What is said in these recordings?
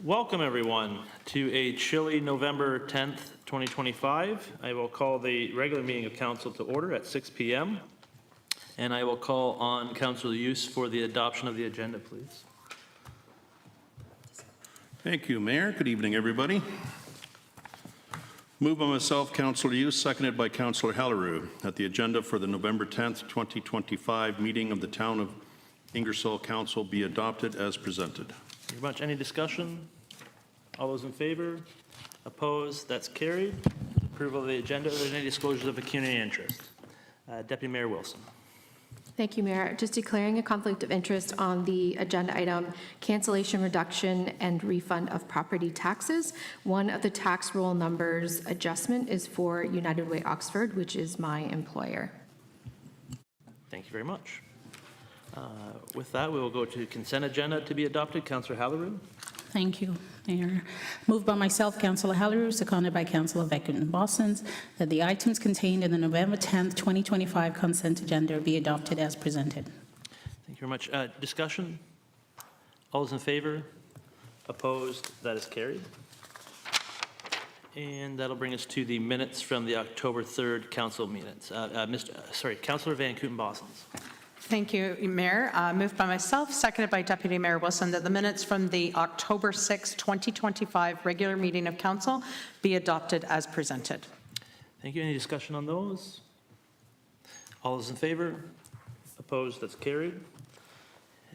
Welcome everyone to a chilly November 10th, 2025. I will call the regular meeting of council to order at 6 p.m. and I will call on Councillor Use for the adoption of the agenda, please. Thank you, Mayor. Good evening, everybody. Moved by myself, Councillor Use, seconded by Councillor Hallerud, that the agenda for the November 10th, 2025 meeting of the Town of Ingersoll Council be adopted as presented. Thank you very much. Any discussion? All those in favor? Opposed? That's carried. Approval of the agenda. Are there any disclosures of pecuniary interest? Deputy Mayor Wilson. Thank you, Mayor. Just declaring a conflict of interest on the agenda item, cancellation, reduction, and refund of property taxes. One of the tax roll numbers adjustment is for United Way Oxford, which is my employer. Thank you very much. With that, we will go to consent agenda to be adopted. Councillor Hallerud. Thank you, Mayor. Moved by myself, Councillor Hallerud, seconded by Councillor Pecuniary, that the items contained in the November 10th, 2025 consent agenda be adopted as presented. Thank you very much. Discussion? All those in favor? Opposed? That is carried. And that'll bring us to the minutes from the October 3rd council minutes. Councillor Van Kooten-Bossens. Thank you, Mayor. Moved by myself, seconded by Deputy Mayor Wilson, that the minutes from the October 6, 2025 regular meeting of council be adopted as presented. Thank you. Any discussion on those? All those in favor? Opposed? That's carried.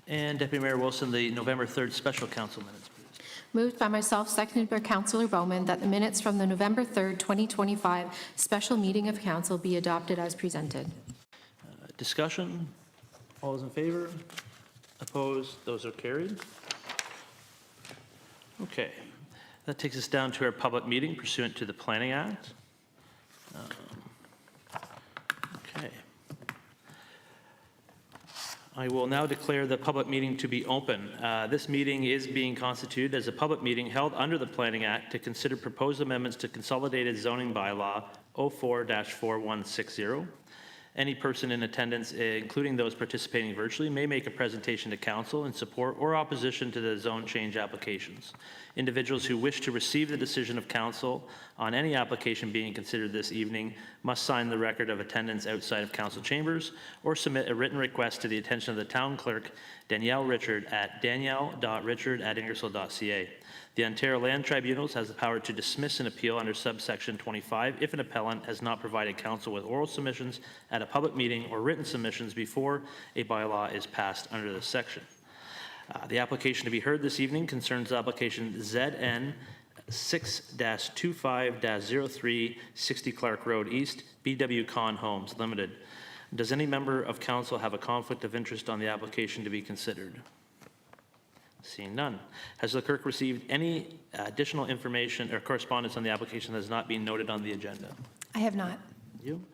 And Deputy Mayor Wilson, the November 3rd special council minutes, please. Moved by myself, seconded by Councillor Bowman, that the minutes from the November 3rd, 2025 special meeting of council be adopted as presented. Discussion? All those in favor? Opposed? Those are carried. Okay. That takes us down to our public meeting pursuant to the Planning Act. Okay. I will now declare the public meeting to be open. This meeting is being constituted as a public meeting held under the Planning Act to consider proposed amendments to Consolidated Zoning Bylaw 04-4160. Any person in attendance, including those participating virtually, may make a presentation to council in support or opposition to the zone change applications. Individuals who wish to receive the decision of council on any application being considered this evening must sign the record of attendance outside of council chambers or submit a written request to the attention of the town clerk, Danielle Richard, at danielle.richard@ingersoll.ca. The Ontario Land Tribunals has the power to dismiss an appeal under subsection 25 if an appellant has not provided council with oral submissions at a public meeting or written submissions before a bylaw is passed under this section. The application to be heard this evening concerns application ZN 6-25-03 60 Clarke Road East, BW Conn Homes Limited. Does any member of council have a conflict of interest on the application to be considered? Seeing none. Has the clerk received any additional information or correspondence on the application that has not been noted on the agenda? I have not. Thank you.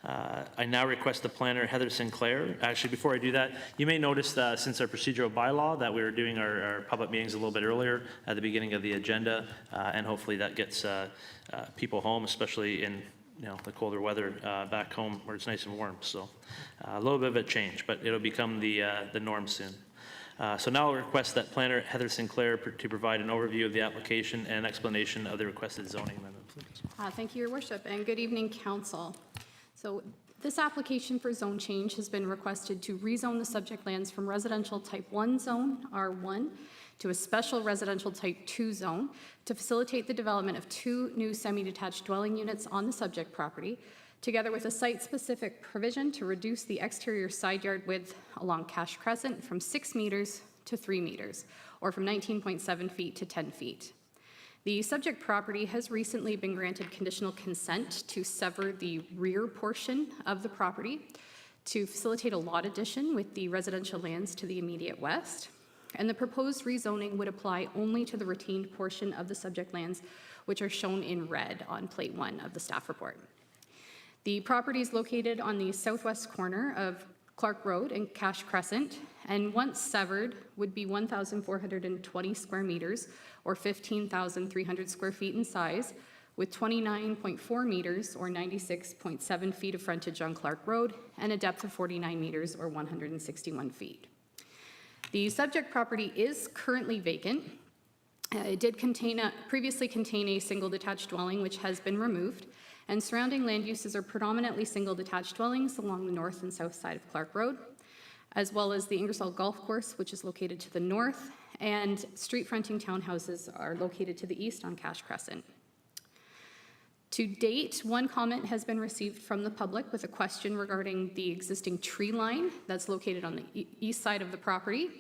I now request the planner, Heather Sinclair. Actually, before I do that, you may notice that since our procedural bylaw that we were doing our public meetings a little bit earlier at the beginning of the agenda, and hopefully that gets people home, especially in the colder weather back home where it's nice and warm. So a little bit of a change, but it'll become the norm soon. So now I'll request that planner Heather Sinclair to provide an overview of the application and an explanation of the requested zoning amendment, please. Thank you, Your Worship, and good evening, Council. So this application for zone change has been requested to rezone the subject lands from residential type 1 zone, R1, to a special residential type 2 zone to facilitate the development of 2 new semi-detached dwelling units on the subject property, together with a site-specific provision to reduce the exterior side yard width along Cache Crescent from 6 meters to 3 meters, or from 19.7 feet to 10 feet. The subject property has recently been granted conditional consent to sever the rear portion of the property to facilitate a lot addition with the residential lands to the immediate west, and the proposed rezoning would apply only to the retained portion of the subject lands, which are shown in red on plate 1 of the staff report. The property is located on the southwest corner of Clarke Road and Cache Crescent, and once severed would be 1,420 square meters or 15,300 square feet in size, with 29.4 meters or 96.7 feet of frontage on Clarke Road and a depth of 49 meters or 161 feet. The subject property is currently vacant It did previously contain a single detached dwelling, which has been removed, and surrounding land uses are predominantly single detached dwellings along the north and south side of Clarke Road, as well as the Ingersoll Golf Course, which is located to the north, and street fronting townhouses are located to the east on Cache Crescent. To date, one comment has been received from the public with a question regarding the existing tree line that's located on the east side of the property.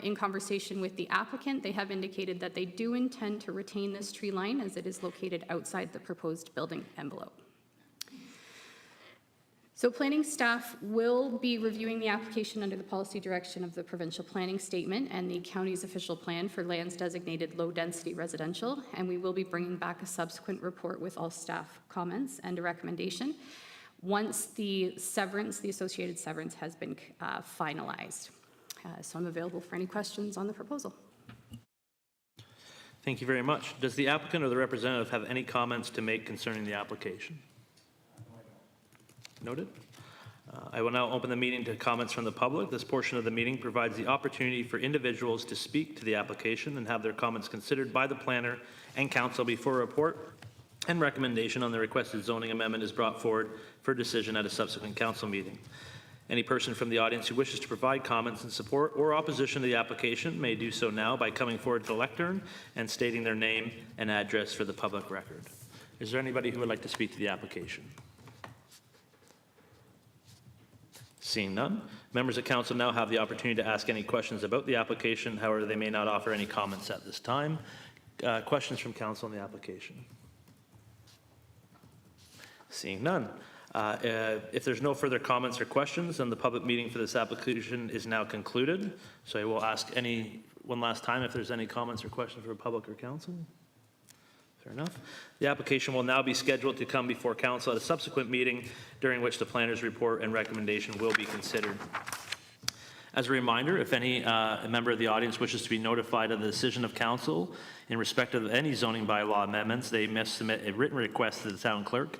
In conversation with the applicant, they have indicated that they do intend to retain this tree line as it is located outside the proposed building envelope. So planning staff will be reviewing the application under the policy direction of the provincial planning statement and the county's official plan for lands designated low-density residential, and we will be bringing back a subsequent report with all staff comments and a recommendation once the associated severance has been finalized. So I'm available for any questions on the proposal. Thank you very much. Does the applicant or the representative have any comments to make concerning the application? Noted. I will now open the meeting to comments from the public. This portion of the meeting provides the opportunity for individuals to speak to the application and have their comments considered by the planner and council before a report and recommendation on the requested zoning amendment is brought forward for decision at a subsequent council meeting. Any person from the audience who wishes to provide comments in support or opposition to the application may do so now by coming forward to the lectern and stating their name and address for the public record. Is there anybody who would like to speak to the application? Seeing none, members of council now have the opportunity to ask any questions about the application. However, they may not offer any comments at this time. Questions from council on the application? Seeing none. If there's no further comments or questions, then the public meeting for this application is now concluded. So I will ask one last time if there's any comments or questions for public or council. Fair enough. The application will now be scheduled to come before council at a subsequent meeting during which the planner's report and recommendation will be considered. As a reminder, if any member of the audience wishes to be notified of the decision of council in respect of any zoning bylaw amendments, they must submit a written request to the town clerk,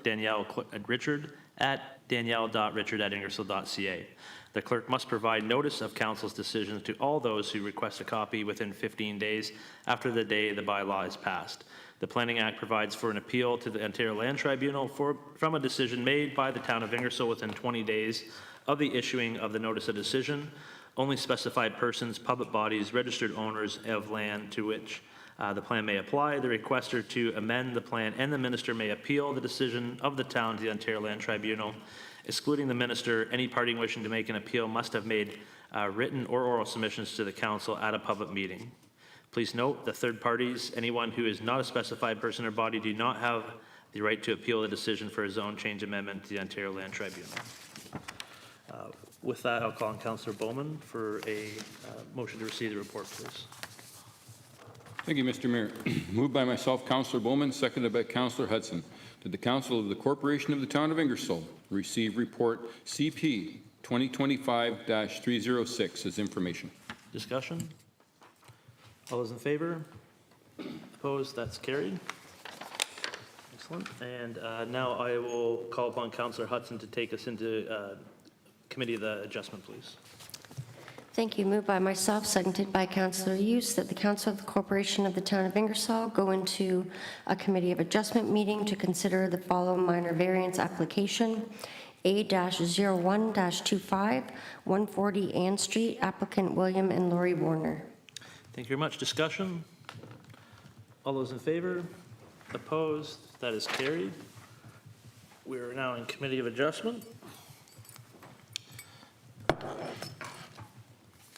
Richard, at danielle.richard@ingersoll.ca. The clerk must provide notice of council's decisions to all those who request a copy within 15 days after the day the bylaw is passed. The Planning Act provides for an appeal to the Ontario Land Tribunal from a decision made by the town of Ingersoll within 20 days of the issuing of the notice of decision. Only specified persons, public bodies, registered owners of land to which the plan may apply, the requester to amend the plan, and the minister may appeal the decision of the town to the Ontario Land Tribunal. Excluding the minister, any party wishing to make an appeal must have made written or oral submissions to the council at a public meeting. Please note the third parties, anyone who is not a specified person or body, do not have the right to appeal the decision for a zone change amendment to the Ontario Land Tribunal. With that, I'll call on Councillor Bowman for a motion to receive the report, please. Thank you, Mr. Mayor. Moved by myself, Councillor Bowman, seconded by Councillor Hudson, that the Council of the Corporation of the Town of Ingersoll receive report CP 2025-306 as information. Discussion? All those in favor? Opposed? That's carried. Excellent. And now I will call upon Councillor Hudson to take us into Committee of the Adjustment, please. Thank you. Moved by myself, seconded by Councillor Hughes, that the Council of the Corporation of the Town of Ingersoll go into a Committee of Adjustment meeting to consider the following minor variance application. A-01-25, 140 Ann Street, applicant William and Lori Warner. Thank you very much. Discussion? All those in favor? Opposed? That is carried. We are now in Committee of Adjustment.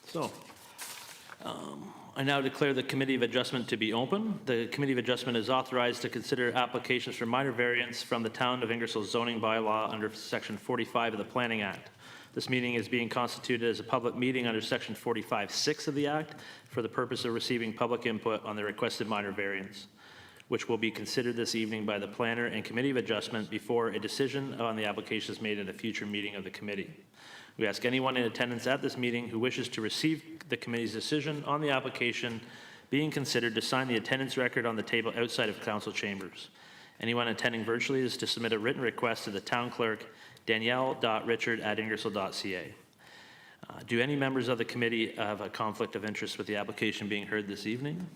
So, I now declare the Committee of Adjustment to be open. The Committee of Adjustment is authorized to consider applications for minor variance from the Town of Ingersoll zoning bylaw under Section 45 of the Planning Act. This meeting is being constituted as a public meeting under Section 45(6) of the Act for the purpose of receiving public input on the requested minor variance, which will be considered this evening by the Planner and Committee of Adjustment before a decision on the application is made at a future meeting of the committee. We ask anyone in attendance at this meeting who wishes to receive the committee's decision on the application being considered to sign the attendance record on the table outside of council chambers. Anyone attending virtually is to submit a written request to the town clerk, danielle.richard@ingersoll.ca. Do any members of the committee have a conflict of interest with the application being heard this evening?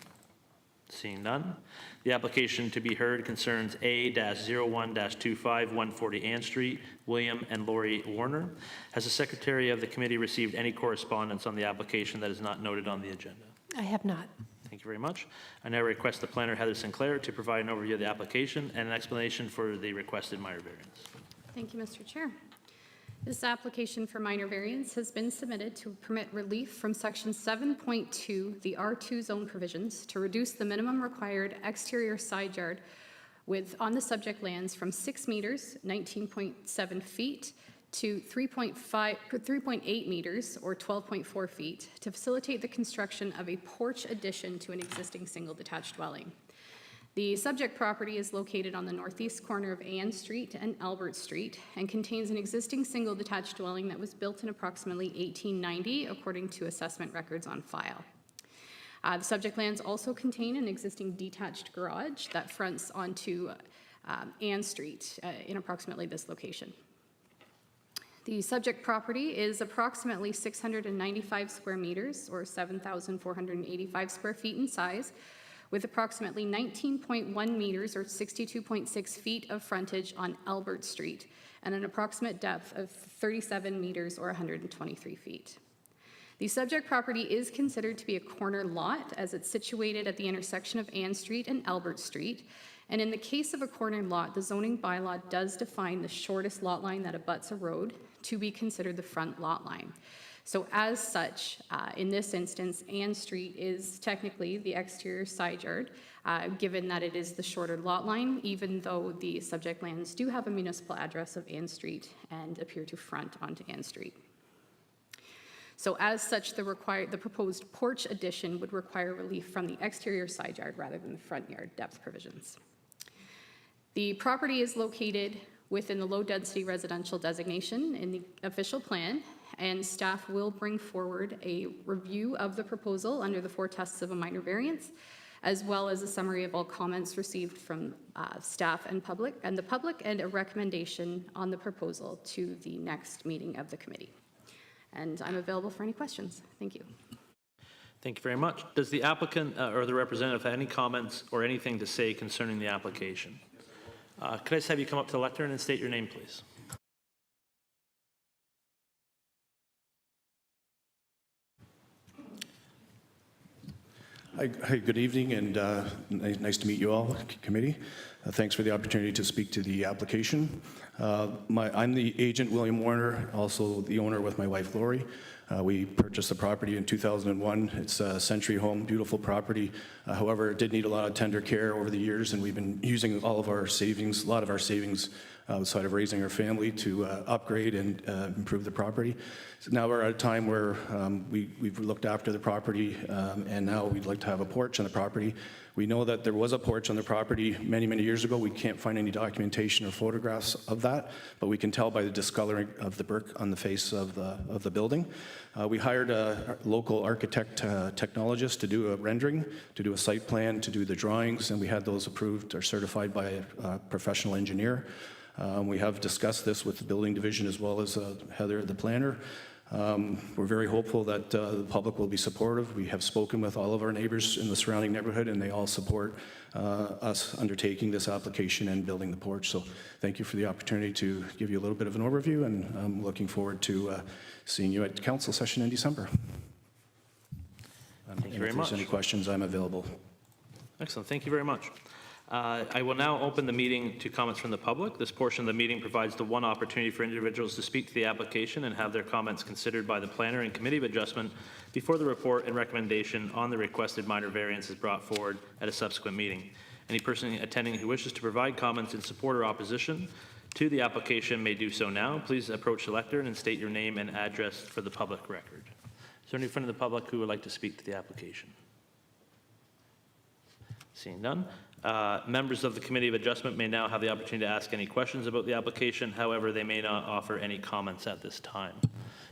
Seeing none, the application to be heard concerns A-01-25, 140 Ann Street, William and Lori Warner. Has the secretary of the committee received any correspondence on the application that is not noted on the agenda? I have not. Thank you very much. I now request the planner, Heather Sinclair, to provide an overview of the application and an explanation for the requested minor variance. Thank you, Mr. Chair. This application for minor variance has been submitted to permit relief from Section 7.2, the R2 zone provisions, to reduce the minimum required exterior side yard width on the subject lands from 6 meters, 19.7 feet, to 3.8 meters, or 12.4 feet, to facilitate the construction of a porch addition to an existing single detached dwelling. The subject property is located on the northeast corner of Ann Street and Albert Street and contains an existing single detached dwelling that was built in approximately 1890, according to assessment records on file. The subject lands also contain an existing detached garage that fronts onto Ann Street in approximately this location. The subject property is approximately 695 square meters, or 7,485 square feet in size, with approximately 19.1 meters, or 62.6 feet of frontage on Albert Street, and an approximate depth of 37 meters, or 123 feet. The subject property is considered to be a corner lot, as it's situated at the intersection of Ann Street and Albert Street. And in the case of a corner lot, the zoning bylaw does define the shortest lot line that abuts a road to be considered the front lot line. So as such, in this instance, Ann Street is technically the exterior side yard, given that it is the shorter lot line, even though the subject lands do have a municipal address of Ann Street and appear to front onto Ann Street. So as such, the proposed porch addition would require relief from the exterior side yard rather than the front yard depth provisions. The property is located within the low-density residential designation in the official plan, and staff will bring forward a review of the proposal under the 4 tests of a minor variance, as well as a summary of all comments received from staff and the public, and a recommendation on the proposal to the next meeting of the committee. And I'm available for any questions. Thank you. Thank you very much. Does the applicant or the representative have any comments or anything to say concerning the application? Could I just have you come up to the lectern and state your name, please? Hi, good evening, and nice to meet you all, committee. Thanks for the opportunity to speak to the application. I'm the agent, William Warner, also the owner with my wife, Lori. We purchased the property in 2001. It's a century home, beautiful property. However, it did need a lot of tender care over the years, and we've been using all of our savings, a lot of our savings outside of raising our family to upgrade and improve the property. So now we're at a time where we've looked after the property, and now we'd like to have a porch on the property. We know that there was a porch on the property many, many years ago. We can't find any documentation or photographs of that, but we can tell by the discoloring of the brick on the face of the building. We hired a local architect technologist to do a rendering, to do a site plan, to do the drawings, and we had those approved or certified by a professional engineer. We have discussed this with the building division as well as Heather, the planner. We're very hopeful that the public will be supportive. We have spoken with all of our neighbors in the surrounding neighborhood, and they all support us undertaking this application and building the porch. So thank you for the opportunity to give you a little bit of an overview, and I'm looking forward to seeing you at council session in December. Thank you very much. If there's any questions, I'm available. Excellent. Thank you very much. I will now open the meeting to comments from the public. This portion of the meeting provides the one opportunity for individuals to speak to the application and have their comments considered by the planner and committee of adjustment before the report and recommendation on the requested minor variance is brought forward at a subsequent meeting. Any person attending who wishes to provide comments in support or opposition to the application may do so now. Please approach the lectern and state your name and address for the public record. Is there any friend of the public who would like to speak to the application? Seeing none. Members of the Committee of Adjustment may now have the opportunity to ask any questions about the application. However, they may not offer any comments at this time.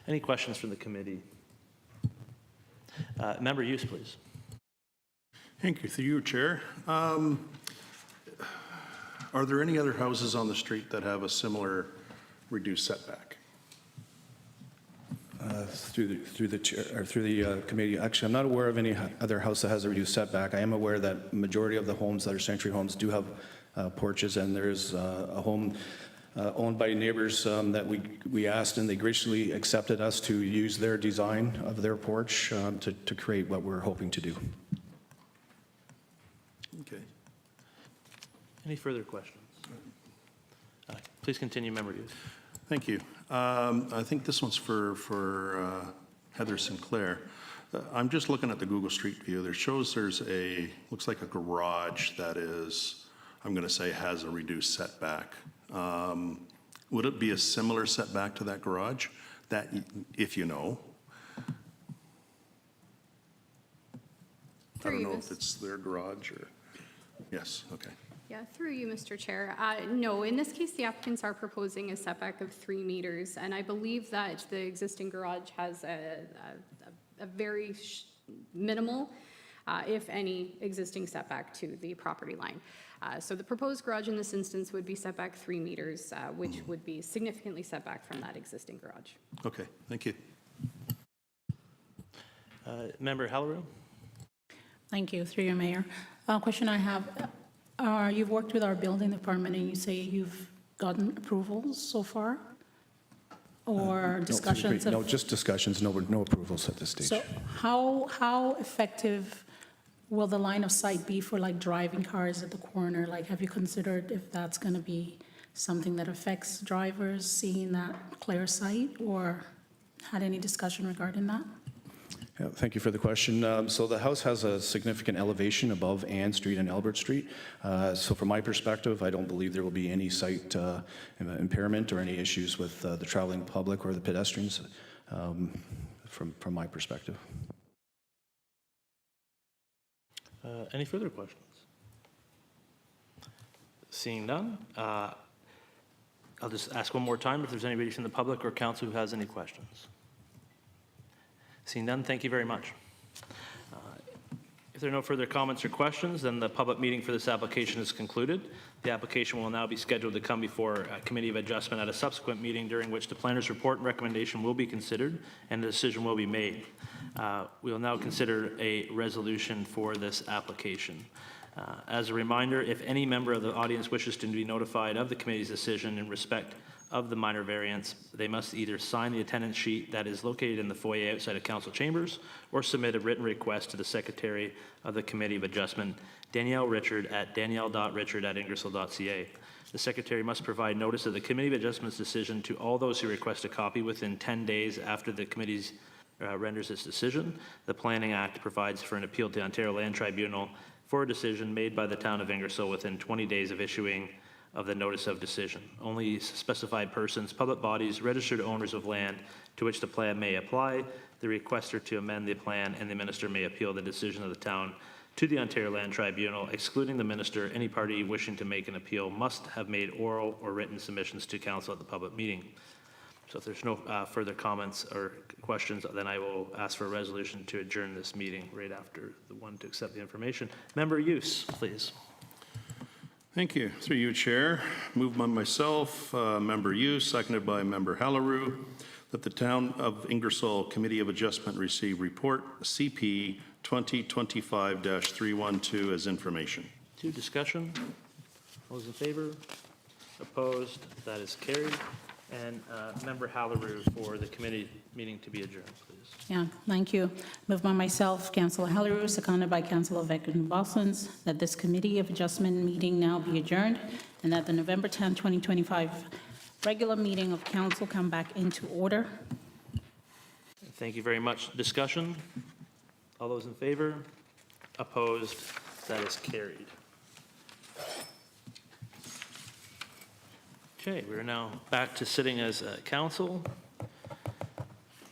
Any questions from the committee? Member Hughes, please. Thank you. Through you, Chair. Are there any other houses on the street that have a similar reduced setback? through the chair, or through the committee. Actually, I'm not aware of any other house that has a reduced setback. I am aware that majority of the homes that are sanctuary homes do have porches, and there's a home owned by neighbors that we asked, and they graciously accepted us to use their design of their porch to create what we're hoping to do. Okay. Any further questions? Please continue, Member Hughes. Thank you. I think this one's for Heather Sinclair. I'm just looking at the Google Street View. There shows there's looks like a garage that is, I'm going to say, has a reduced setback. Would it be a similar setback to that garage? That, if you know? I don't know if it's their garage or, yes, okay. Yeah, through you, Mr. Chair. No, in this case, the applicants are proposing a setback of 3 meters, and I believe that the existing garage has a very minimal, if any, existing setback to the property line. So the proposed garage in this instance would be set back 3 meters, which would be significantly set back from that existing garage. Okay, thank you. Member Halleru? Thank you, through you, Mayor. Question I have, you've worked with our building department and you say you've gotten approvals so far? Or discussions? No, just discussions, no approvals at this stage. So how effective will the line of sight be for like driving cars at the corner? Like, have you considered if that's going to be something that affects drivers seeing that clear sight, or had any discussion regarding that? Yeah, thank you for the question. So the house has a significant elevation above Ann Street and Albert Street. So from my perspective, I don't believe there will be any sight impairment or any issues with the traveling public or the pedestrians from my perspective. Any further questions? Seeing none, I'll just ask one more time if there's anybody from the public or council who has any questions. Seeing none, thank you very much. If there are no further comments or questions, then the public meeting for this application is concluded. The application will now be scheduled to come before a committee of adjustment at a subsequent meeting during which the planner's report and recommendation will be considered and a decision will be made. We will now consider a resolution for this application. As a reminder, if any member of the audience wishes to be notified of the committee's decision in respect of the minor variance, they must either sign the attendance sheet that is located in the foyer outside of council chambers or submit a written request to the secretary of the Committee of Adjustment, Danielle Richard, at danielle.richard@ingersoll.ca. The secretary must provide notice of the Committee of Adjustment's decision to all those who request a copy within 10 days after the committee's renders its decision. The Planning Act provides for an appeal to the Ontario Land Tribunal for a decision made by the town of Ingersoll within 20 days of issuing of the notice of decision. Only specified persons, public bodies, registered owners of land to which the plan may apply, the requester to amend the plan, and the minister may appeal the decision of the town to the Ontario Land Tribunal. Excluding the minister, any party wishing to make an appeal must have made oral or written submissions to council at the public meeting. So if there's no further comments or questions, then I will ask for a resolution to adjourn this meeting right after the one to accept the information. Member Use, please. Thank you. Through you, Chair. Moved by myself, Member Hughes, seconded by Member Halleru, that the Town of Ingersoll Committee of Adjustment receive report CP 2025-312 as information. To discussion. All those in favor? Opposed? That is carried. And Member Halleru for the committee meeting to be adjourned, please. Yeah, thank you. Moved by myself, Councillor Halleru, seconded by Councillor Veckin-Bossons, that this Committee of Adjustment meeting now be adjourned and that the November 10, 2025 regular meeting of council come back into order. Thank you very much. Discussion? All those in favor? Opposed? That is carried. Okay, we're now back to sitting as council.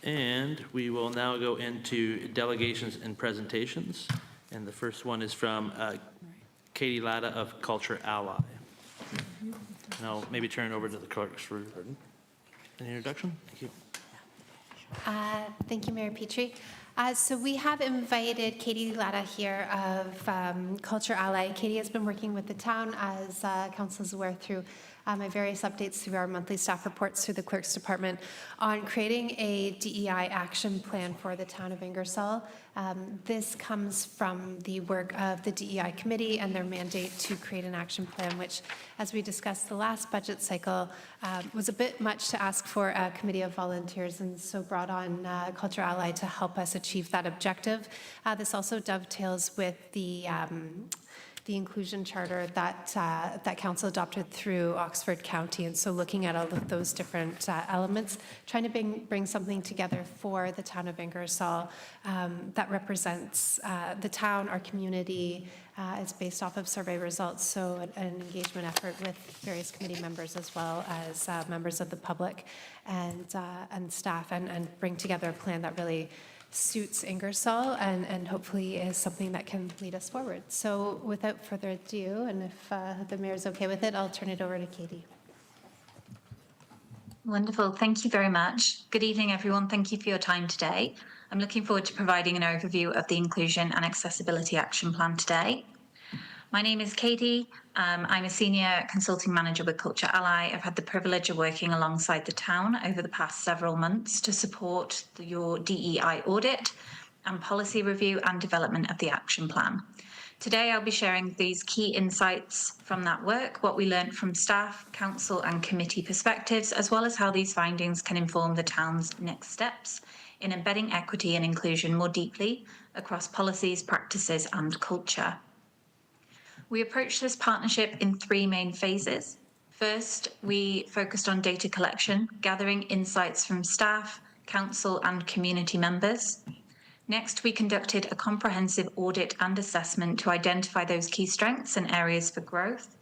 And we will now go into delegations and presentations. And the first one is from Katie Latta of Culture Ally. And I'll maybe turn it over to the clerks for an introduction. Thank you. Thank you, Mayor Petrie. So we have invited Katie Latta here of Culture Ally. Katie has been working with the town, as council is aware, through my various updates through our monthly staff reports through the clerk's department on creating a DEI action plan for the town of Ingersoll. This comes from the work of the DEI committee and their mandate to create an action plan, which, as we discussed the last budget cycle, was a bit much to ask for a committee of volunteers, and so brought on Culture Ally to help us achieve that objective. This also dovetails with the inclusion charter that council adopted through Oxford County, and so looking at all of those different elements, trying to bring something together for the town of Ingersoll that represents the town, our community. It's based off of survey results, so an engagement effort with various committee members as well as members of the public and staff, and bring together a plan that really suits Ingersoll and hopefully is something that can lead us forward. So without further ado, and if the mayor's okay with it, I'll turn it over to Katie. Wonderful. Thank you very much. Good evening, everyone. Thank you for your time today. I'm looking forward to providing an overview of the Inclusion and Accessibility Action Plan today. My name is Katie. I'm a senior consulting manager with Culture Ally. I've had the privilege of working alongside the town over the past several months to support your DEI audit and policy review and development of the action plan. Today, I'll be sharing these key insights from that work, what we learned from staff, council and committee perspectives, as well as how these findings can inform the town's next steps in embedding equity and inclusion more deeply across policies, practices and culture. We approached this partnership in 3 main phases. First, we focused on data collection, gathering insights from staff, council and community members. Next, we conducted a comprehensive audit and assessment to identify those key strengths and areas for growth.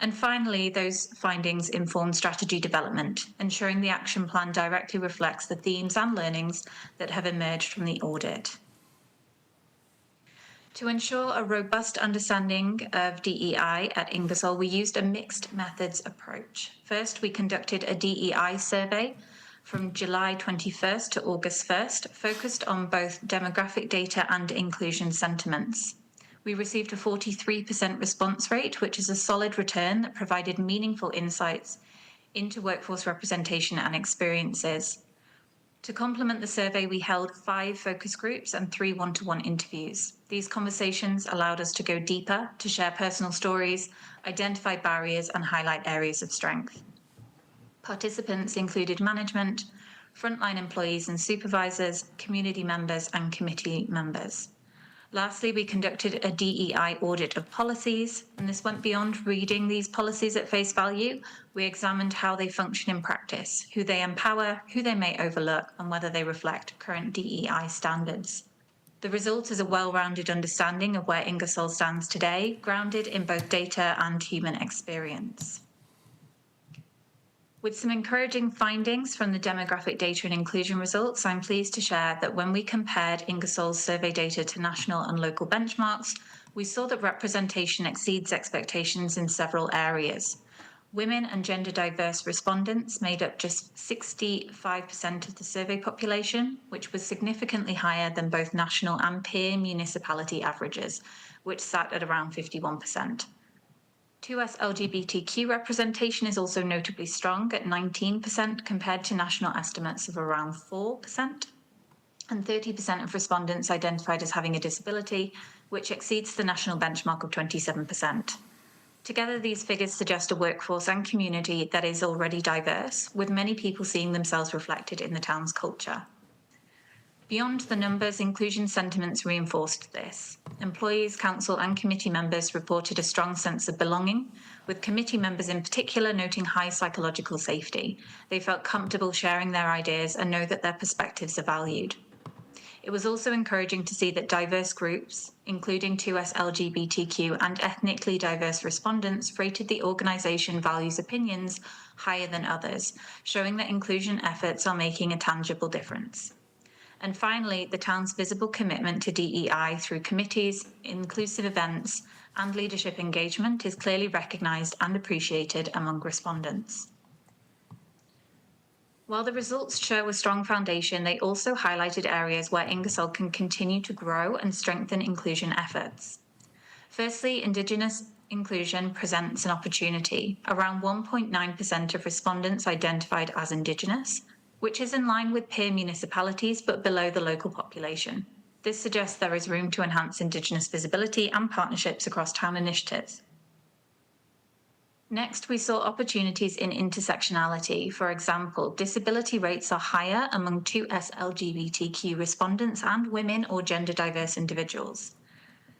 And finally, those findings informed strategy development, ensuring the action plan directly reflects the themes and learnings that have emerged from the audit. To ensure a robust understanding of DEI at Ingersoll, we used a mixed methods approach. First, we conducted a DEI survey from July 21st to August 1st, focused on both demographic data and inclusion sentiments. We received a 43% response rate, which is a solid return that provided meaningful insights into workforce representation and experiences. To complement the survey, we held 5 focus groups and 3 one-to-one interviews. These conversations allowed us to go deeper, to share personal stories, identify barriers, and highlight areas of strength. Participants included management, frontline employees and supervisors, community members, and committee members. Lastly, we conducted a DEI audit of policies, and this went beyond reading these policies at face value. We examined how they function in practice, who they empower, who they may overlook, and whether they reflect current DEI standards. The result is a well-rounded understanding of where Ingersoll stands today, grounded in both data and human experience. With some encouraging findings from the demographic data and inclusion results, I'm pleased to share that when we compared Ingersoll's survey data to national and local benchmarks, we saw that representation exceeds expectations in several areas. Women and gender diverse respondents made up just 65% of the survey population, which was significantly higher than both national and peer municipality averages, which sat at around 51%. 2S LGBTQ representation is also notably strong at 19% compared to national estimates of around 4%, and 30% of respondents identified as having a disability, which exceeds the national benchmark of 27%. Together, these figures suggest a workforce and community that is already diverse, with many people seeing themselves reflected in the town's culture. Beyond the numbers, inclusion sentiments reinforced this. Employees, council and committee members reported a strong sense of belonging, with committee members in particular noting high psychological safety. They felt comfortable sharing their ideas and know that their perspectives are valued. It was also encouraging to see that diverse groups, including 2S LGBTQ and ethnically diverse respondents, rated the organisation values opinions higher than others, showing that inclusion efforts are making a tangible difference. And finally, the town's visible commitment to DEI through committees, inclusive events, and leadership engagement is clearly recognised and appreciated among respondents. While the results show a strong foundation, they also highlighted areas where Ingersoll can continue to grow and strengthen inclusion efforts. Firstly, Indigenous inclusion presents an opportunity. Around 1.9% of respondents identified as Indigenous, which is in line with peer municipalities but below the local population. This suggests there is room to enhance Indigenous visibility and partnerships across town initiatives. Next, we saw opportunities in intersectionality. For example, disability rates are higher among 2S LGBTQ respondents and women or gender diverse individuals.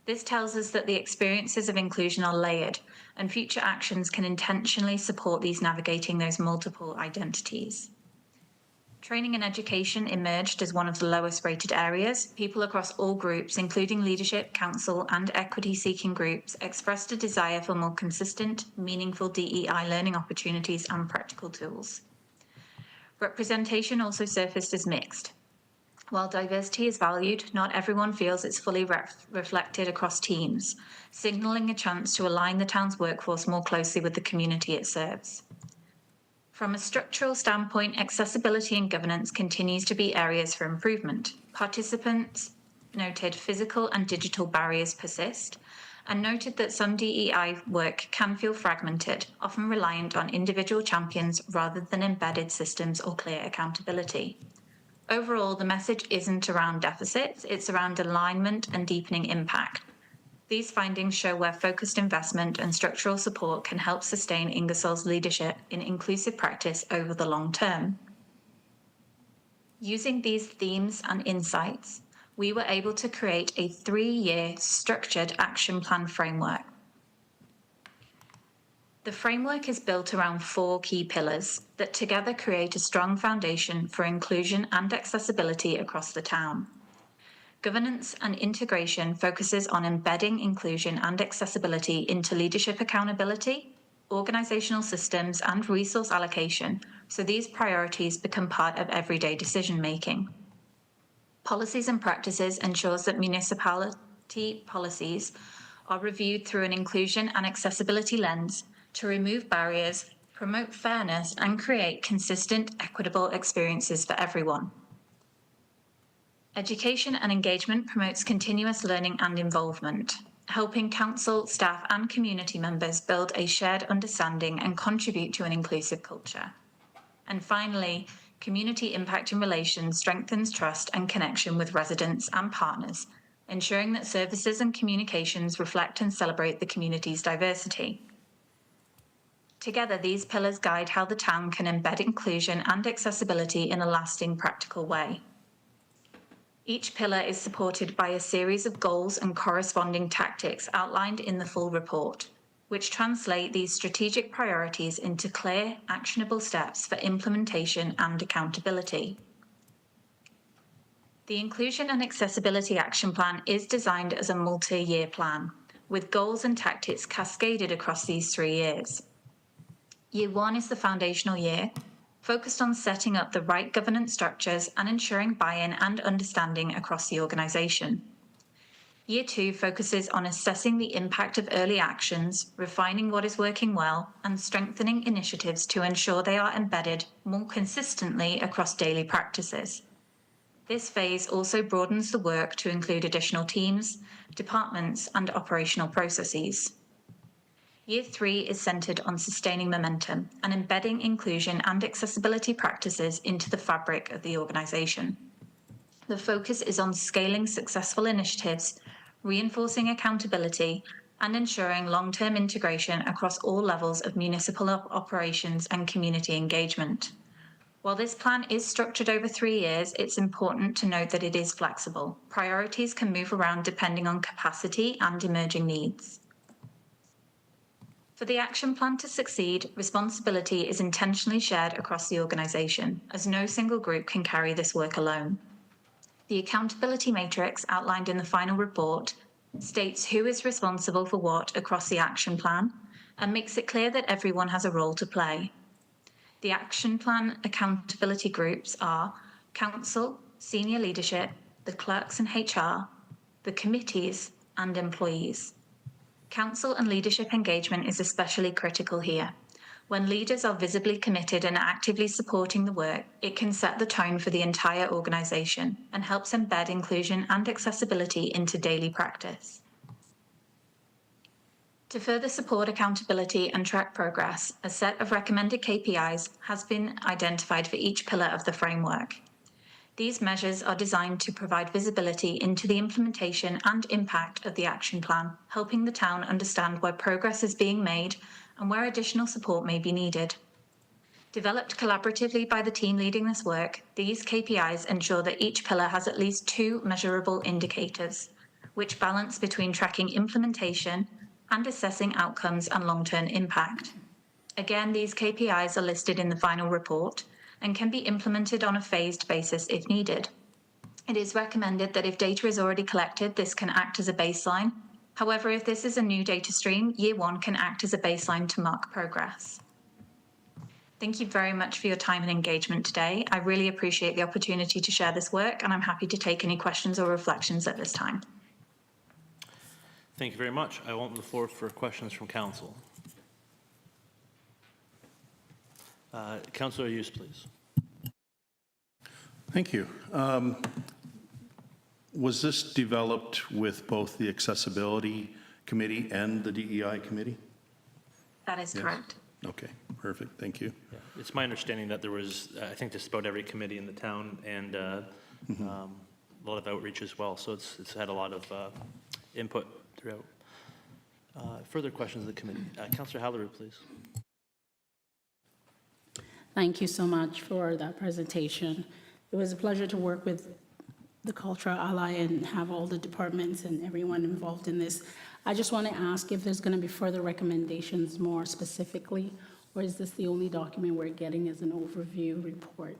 This tells us that the experiences of inclusion are layered, and future actions can intentionally support these navigating those multiple identities. Training and education emerged as one of the lowest rated areas. People across all groups, including leadership, council, and equity-seeking groups, expressed a desire for more consistent, meaningful DEI learning opportunities and practical tools. Representation also surfaced as mixed. While diversity is valued, not everyone feels it's fully reflected across teams, signalling a chance to align the town's workforce more closely with the community it serves. From a structural standpoint, accessibility and governance continues to be areas for improvement. Participants noted physical and digital barriers persist, and noted that some DEI work can feel fragmented, often reliant on individual champions rather than embedded systems or clear accountability. Overall, the message isn't around deficits, it's around alignment and deepening impact. These findings show where focused investment and structural support can help sustain Ingersoll's leadership in inclusive practice over the long term. Using these themes and insights, we were able to create a 3-year structured action plan framework. The framework is built around 4 key pillars that together create a strong foundation for inclusion and accessibility across the town. Governance and integration focuses on embedding inclusion and accessibility into leadership accountability, organizational systems, and resource allocation, so these priorities become part of everyday decision-making. Policies and practices ensures that municipality policies are reviewed through an inclusion and accessibility lens to remove barriers, promote fairness, and create consistent, equitable experiences for everyone. Education and engagement promotes continuous learning and involvement, helping council, staff, and community members build a shared understanding and contribute to an inclusive culture. And finally, community impact and relations strengthens trust and connection with residents and partners, ensuring that services and communications reflect and celebrate the community's diversity. Together, these pillars guide how the town can embed inclusion and accessibility in a lasting, practical way. Each pillar is supported by a series of goals and corresponding tactics outlined in the full report, which translate these strategic priorities into clear, actionable steps for implementation and accountability. The Inclusion and Accessibility Action Plan is designed as a multi-year plan, with goals and tactics cascaded across these 3 years. Year 1 is the foundational year, focused on setting up the right governance structures and ensuring buy-in and understanding across the organisation. Year 2 focuses on assessing the impact of early actions, refining what is working well, and strengthening initiatives to ensure they are embedded more consistently across daily practices. This phase also broadens the work to include additional teams, departments, and operational processes. Year 3 is centred on sustaining momentum and embedding inclusion and accessibility practices into the fabric of the organisation. The focus is on scaling successful initiatives, reinforcing accountability, and ensuring long-term integration across all levels of municipal operations and community engagement. While this plan is structured over 3 years, it's important to note that it is flexible. Priorities can move around depending on capacity and emerging needs. For the action plan to succeed, responsibility is intentionally shared across the organisation, as no single group can carry this work alone. The accountability matrix outlined in the final report states who is responsible for what across the action plan and makes it clear that everyone has a role to play. The action plan accountability groups are council, senior leadership, the clerks and HR, the committees, and employees. Council and leadership engagement is especially critical here. When leaders are visibly committed and actively supporting the work, it can set the tone for the entire organisation and helps embed inclusion and accessibility into daily practice. To further support accountability and track progress, a set of recommended KPIs has been identified for each pillar of the framework. These measures are designed to provide visibility into the implementation and impact of the action plan, helping the town understand where progress is being made and where additional support may be needed. Developed collaboratively by the team leading this work, these KPIs ensure that each pillar has at least 2 measurable indicators, which balance between tracking implementation and assessing outcomes and long-term impact. Again, these KPIs are listed in the final report and can be implemented on a phased basis if needed. It is recommended that if data is already collected, this can act as a baseline. However, if this is a new data stream, year 1 can act as a baseline to mark progress. Thank you very much for your time and engagement today. I really appreciate the opportunity to share this work, and I'm happy to take any questions or reflections at this time. Thank you very much. I will open the floor for questions from council. Councillor Hughes, please. Thank you. Was this developed with both the Accessibility Committee and the DEI Committee? That is correct. Okay, perfect. Thank you. Yeah. It's my understanding that there was, I think, just about every committee in the town and a lot of outreach as well. So it's had a lot of input throughout. Further questions of the committee? Councillor Halleru, please. Thank you so much for that presentation. It was a pleasure to work with the Cultural Ally and have all the departments and everyone involved in this. I just want to ask if there's going to be further recommendations more specifically, or is this the only document we're getting as an overview report?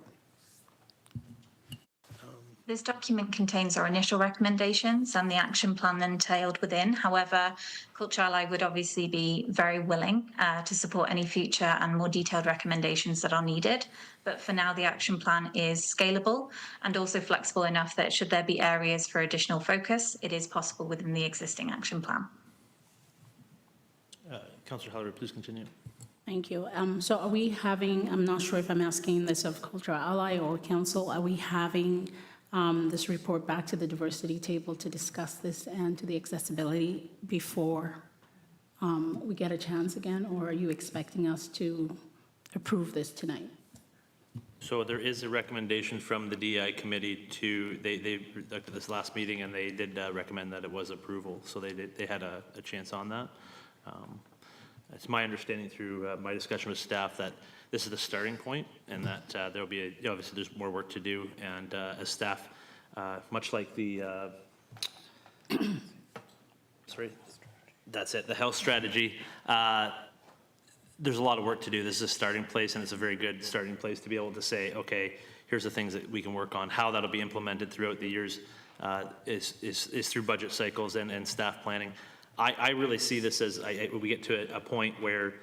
This document contains our initial recommendations and the action plan entailed within. However, Culture Ally would obviously be very willing to support any future and more detailed recommendations that are needed. But for now, the action plan is scalable and also flexible enough that should there be areas for additional focus, it is possible within the existing action plan. Councillor Halleru, please continue. Thank you. So are we having, I'm not sure if I'm asking this of Cultural Ally or Council, are we having this report back to the diversity table to discuss this and to the accessibility before we get a chance again, or are you expecting us to approve this tonight? So there is a recommendation from the DEI committee to, they looked at this last meeting and they did recommend that it was approval. So they had a chance on that. It's my understanding through my discussion with staff that this is the starting point and that there'll be, obviously there's more work to do. And as staff, much like the, sorry, that's it, the health strategy, there's a lot of work to do. This is a starting place, and it's a very good starting place to be able to say, okay, here's the things that we can work on. How that'll be implemented throughout the years is through budget cycles and staff planning. I really see this as we get to a point where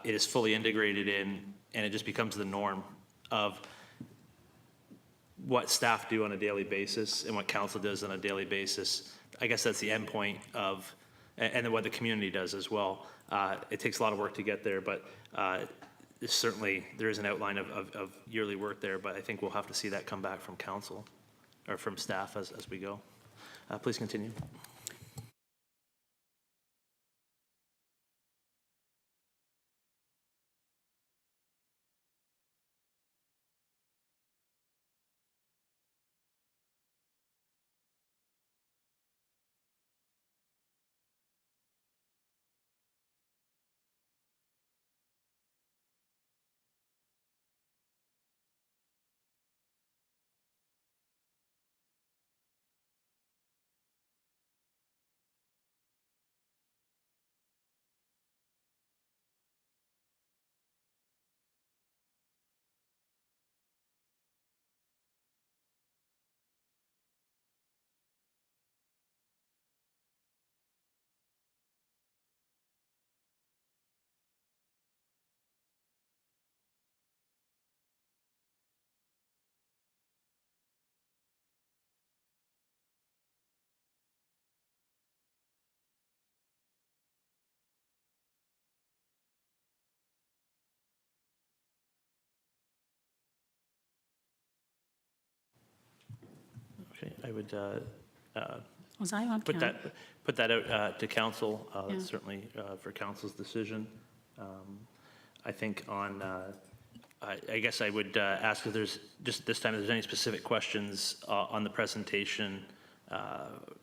it is fully integrated in, and it just becomes the norm of what staff do on a daily basis and what council does on a daily basis. I guess that's the end point of, and then what the community does as well. It takes a lot of work to get there, but certainly there is an outline of yearly work there, but I think we'll have to see that come back from council or from staff as we go. Please continue. I would Was I on put count? that out to council. Yeah. That's certainly for council's decision. I think on, I guess I would ask if there's, just this time, if there's any specific questions on the presentation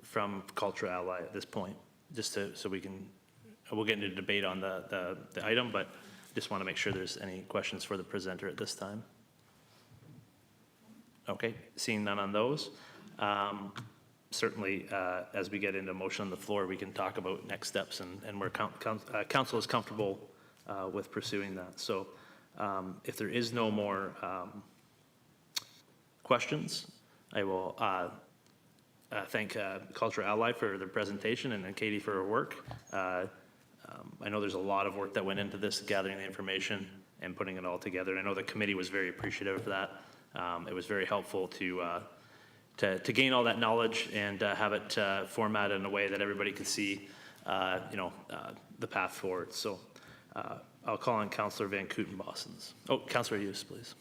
from Culture Ally at this point, just so we can, we'll get into debate on the item, but just want to make sure there's any questions for the presenter at this time. Okay, seeing none on those. Certainly, as we get into motion on the floor, we can talk about next steps and where council is comfortable with pursuing that. So if there is no more questions, I will thank Culture Ally for their presentation and then Katie for her work. I know there's a lot of work that went into this, gathering the information and putting it all together. And I know the committee was very appreciative of that. It was very helpful to gain all that knowledge and have it formatted in a way that everybody could see, the path forward. So I'll call on Councillor Van Kooten-Bossens. Oh, Councillor Hughes, please.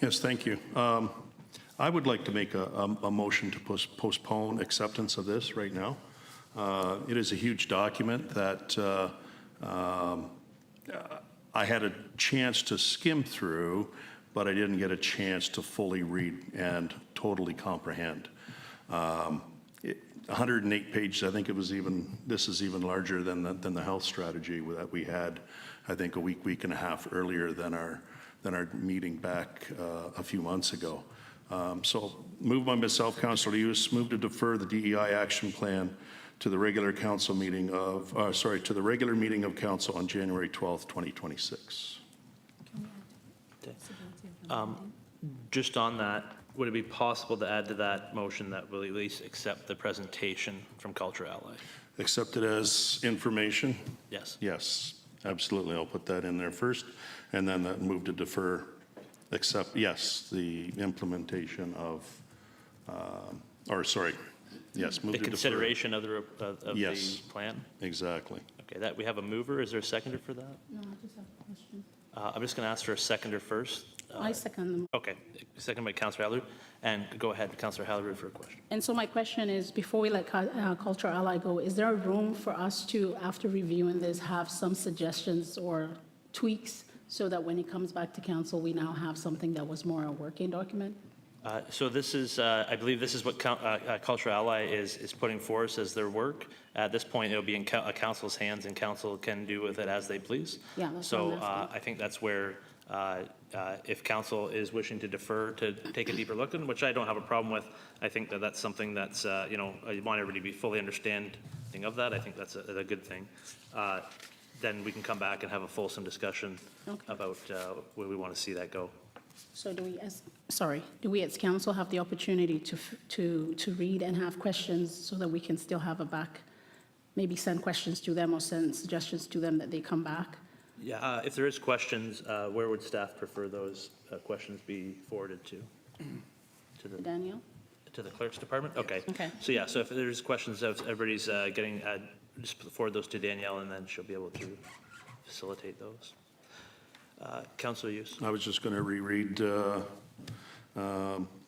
Yes, thank you. I would like to make a motion to postpone acceptance of this right now. It is a huge document that I had a chance to skim through, but I didn't get a chance to fully read and totally comprehend. 108 pages, I think this is even larger than the health strategy that we had, I think, a week and a half earlier than our meeting back a few months ago. So moved by myself, Councillor Hughes, move to defer the DEI action plan to the regular council meeting of, to the regular meeting of council on January 12th, 2026. Just on that, would it be possible to add to that motion that we'll at least accept the presentation from Culture Ally? Accept it as information? Yes. Yes, absolutely. I'll put that in there first. And then that move to defer, accept, yes, the implementation of, yes, move The to defer. consideration of the Yes. plan? Exactly. Okay, that, we have a mover. Is there a seconder for that? No, I just have a question. I'm just going to ask for a seconder first. I second them. Okay, second by Councillor Halleru. And go ahead, Councillor Halleru, for a question. And so my question is, before we let Culture Ally go, is there a room for us to, after reviewing this, have some suggestions or tweaks so that when it comes back to council, we now have something that was more a working document? So this is, I believe this is what Culture Ally is putting forth as their work. At this point, it'll be in council's hands, and council can do with it as they please. Yeah, that's So what I'm asking. I think that's where, if council is wishing to defer to take a deeper look, in which I don't have a problem with, I think that that's something that's, I want everybody to be fully understanding of that. I think that's a good thing. Then we can come back and have a fulsome discussion about where we want to see that go. So do we as council have the opportunity to read and have questions so that we can still have maybe send questions to them or send suggestions to them that they come back? Yeah, if there is questions, where would staff prefer those questions be forwarded to? Danielle? To the clerk's department? Okay. Okay. So yeah, so if there's questions, if everybody's getting, just forward those to Danielle, and then she'll be able to facilitate those. Councillor Hughes, I was just going to reread the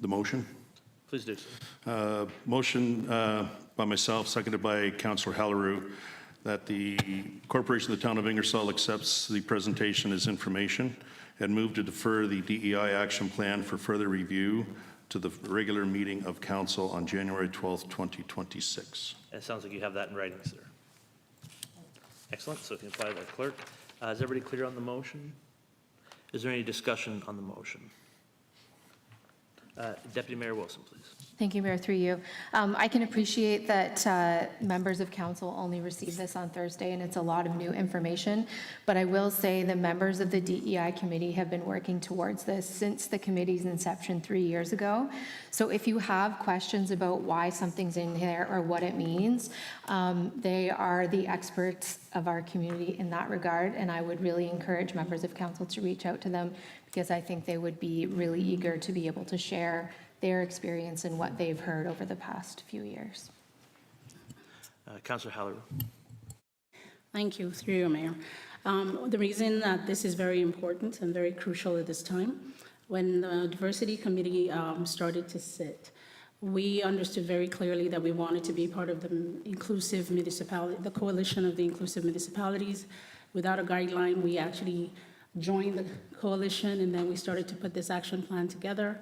motion. please do so. Motion by myself, seconded by Councillor Halleru, that the Corporation of the Town of Ingersoll accepts the presentation as information and move to defer the DEI action plan for further review to the regular meeting of council on January 12th, 2026. It sounds like you have that in writing, sir. Excellent, so if you apply to the clerk. Is everybody clear on the motion? Is there any discussion on the motion? Deputy Mayor Wilson, please. Thank you, Mayor, through you. I can appreciate that members of council only received this on Thursday, and it's a lot of new information. But I will say the members of the DEI committee have been working towards this since the committee's inception 3 years ago. So if you have questions about why something's in here or what it means, they are the experts of our community in that regard. And I would really encourage members of council to reach out to them, because I think they would be really eager to be able to share their experience and what they've heard over the past few years. Councillor Halleru. Thank you, through you, Mayor. The reason that this is very important and very crucial at this time, when the Diversity Committee started to sit, we understood very clearly that we wanted to be part of the inclusive municipality, the coalition of the inclusive municipalities. Without a guideline, we actually joined the coalition, and then we started to put this action plan together.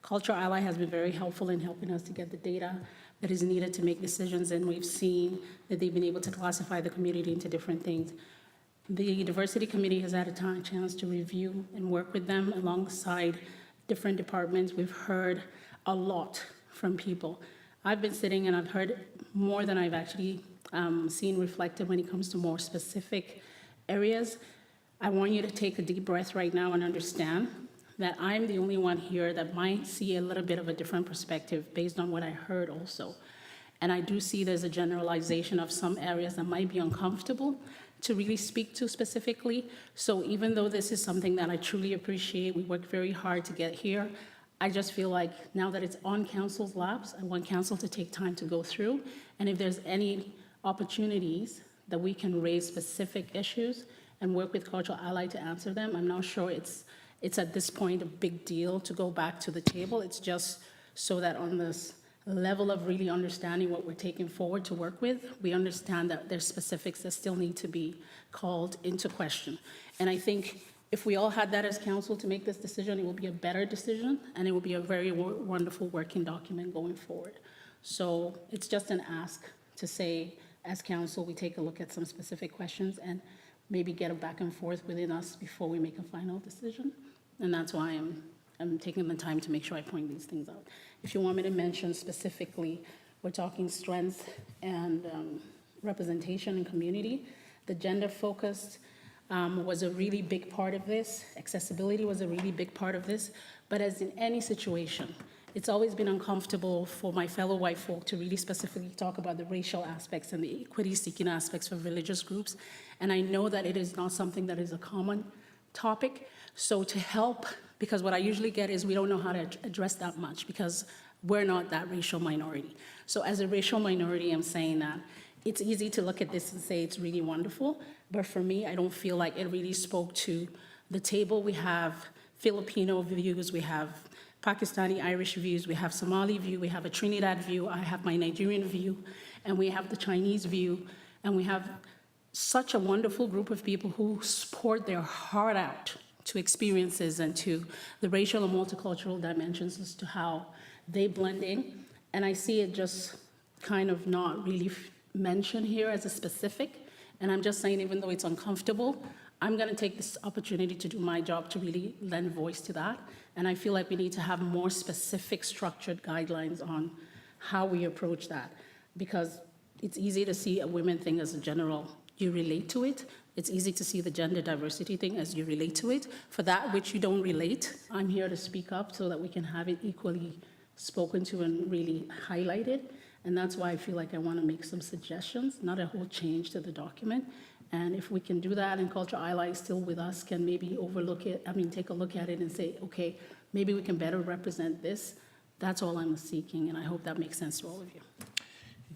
Cultural Ally has been very helpful in helping us to get the data that is needed to make decisions, and we've seen that they've been able to classify the community into different things. The Diversity Committee has had a chance to review and work with them alongside different departments. We've heard a lot from people. I've been sitting and I've heard more than I've actually seen reflected when it comes to more specific areas. I want you to take a deep breath right now and understand that I'm the only one here that might see a little bit of a different perspective based on what I heard also. And I do see there's a generalization of some areas that might be uncomfortable to really speak to specifically. So even though this is something that I truly appreciate, we worked very hard to get here, I just feel like now that it's on council's laps, I want council to take time to go through. And if there's any opportunities that we can raise specific issues and work with Cultural Ally to answer them, I'm not sure it's at this point a big deal to go back to the table. It's just so that on this level of really understanding what we're taking forward to work with, we understand that there's specifics that still need to be called into question. And I think if we all had that as council to make this decision, it will be a better decision, and it will be a very wonderful working document going forward. So it's just an ask to say, as council, we take a look at some specific questions and maybe get a back and forth within us before we make a final decision. And that's why I'm taking the time to make sure I point these things out. If you want me to mention specifically, we're talking strength and representation in community. The gender-focused was a really big part of this. Accessibility was a really big part of this. But as in any situation, it's always been uncomfortable for my fellow white folk to really specifically talk about the racial aspects and the equity-seeking aspects for religious groups. And I know that it is not something that is a common topic. So to help, because what I usually get is we don't know how to address that much because we're not that racial minority. So as a racial minority, I'm saying that it's easy to look at this and say it's really wonderful, but for me, I don't feel like it really spoke to the table. We have Filipino views, we have Pakistani Irish views, we have Somali view, we have a Trinidad view, I have my Nigerian view, and we have the Chinese view, and we have such a wonderful group of people who poured their heart out to experiences and to the racial and multicultural dimensions as to how they blend in. And I see it just kind of not really mentioned here as a specific. And I'm just saying, even though it's uncomfortable, I'm going to take this opportunity to do my job to really lend voice to that. And I feel like we need to have more specific structured guidelines on how we approach that. Because it's easy to see a women thing as a general, you relate to it. It's easy to see the gender diversity thing as you relate to it. For that which you don't relate, I'm here to speak up so that we can have it equally spoken to and really highlighted. And that's why I feel like I want to make some suggestions, not a whole change to the document. And if we can do that and Cultural Ally is still with us, can maybe overlook it, take a look at it and say, okay, maybe we can better represent this. That's all I'm seeking, and I hope that makes sense to all of you.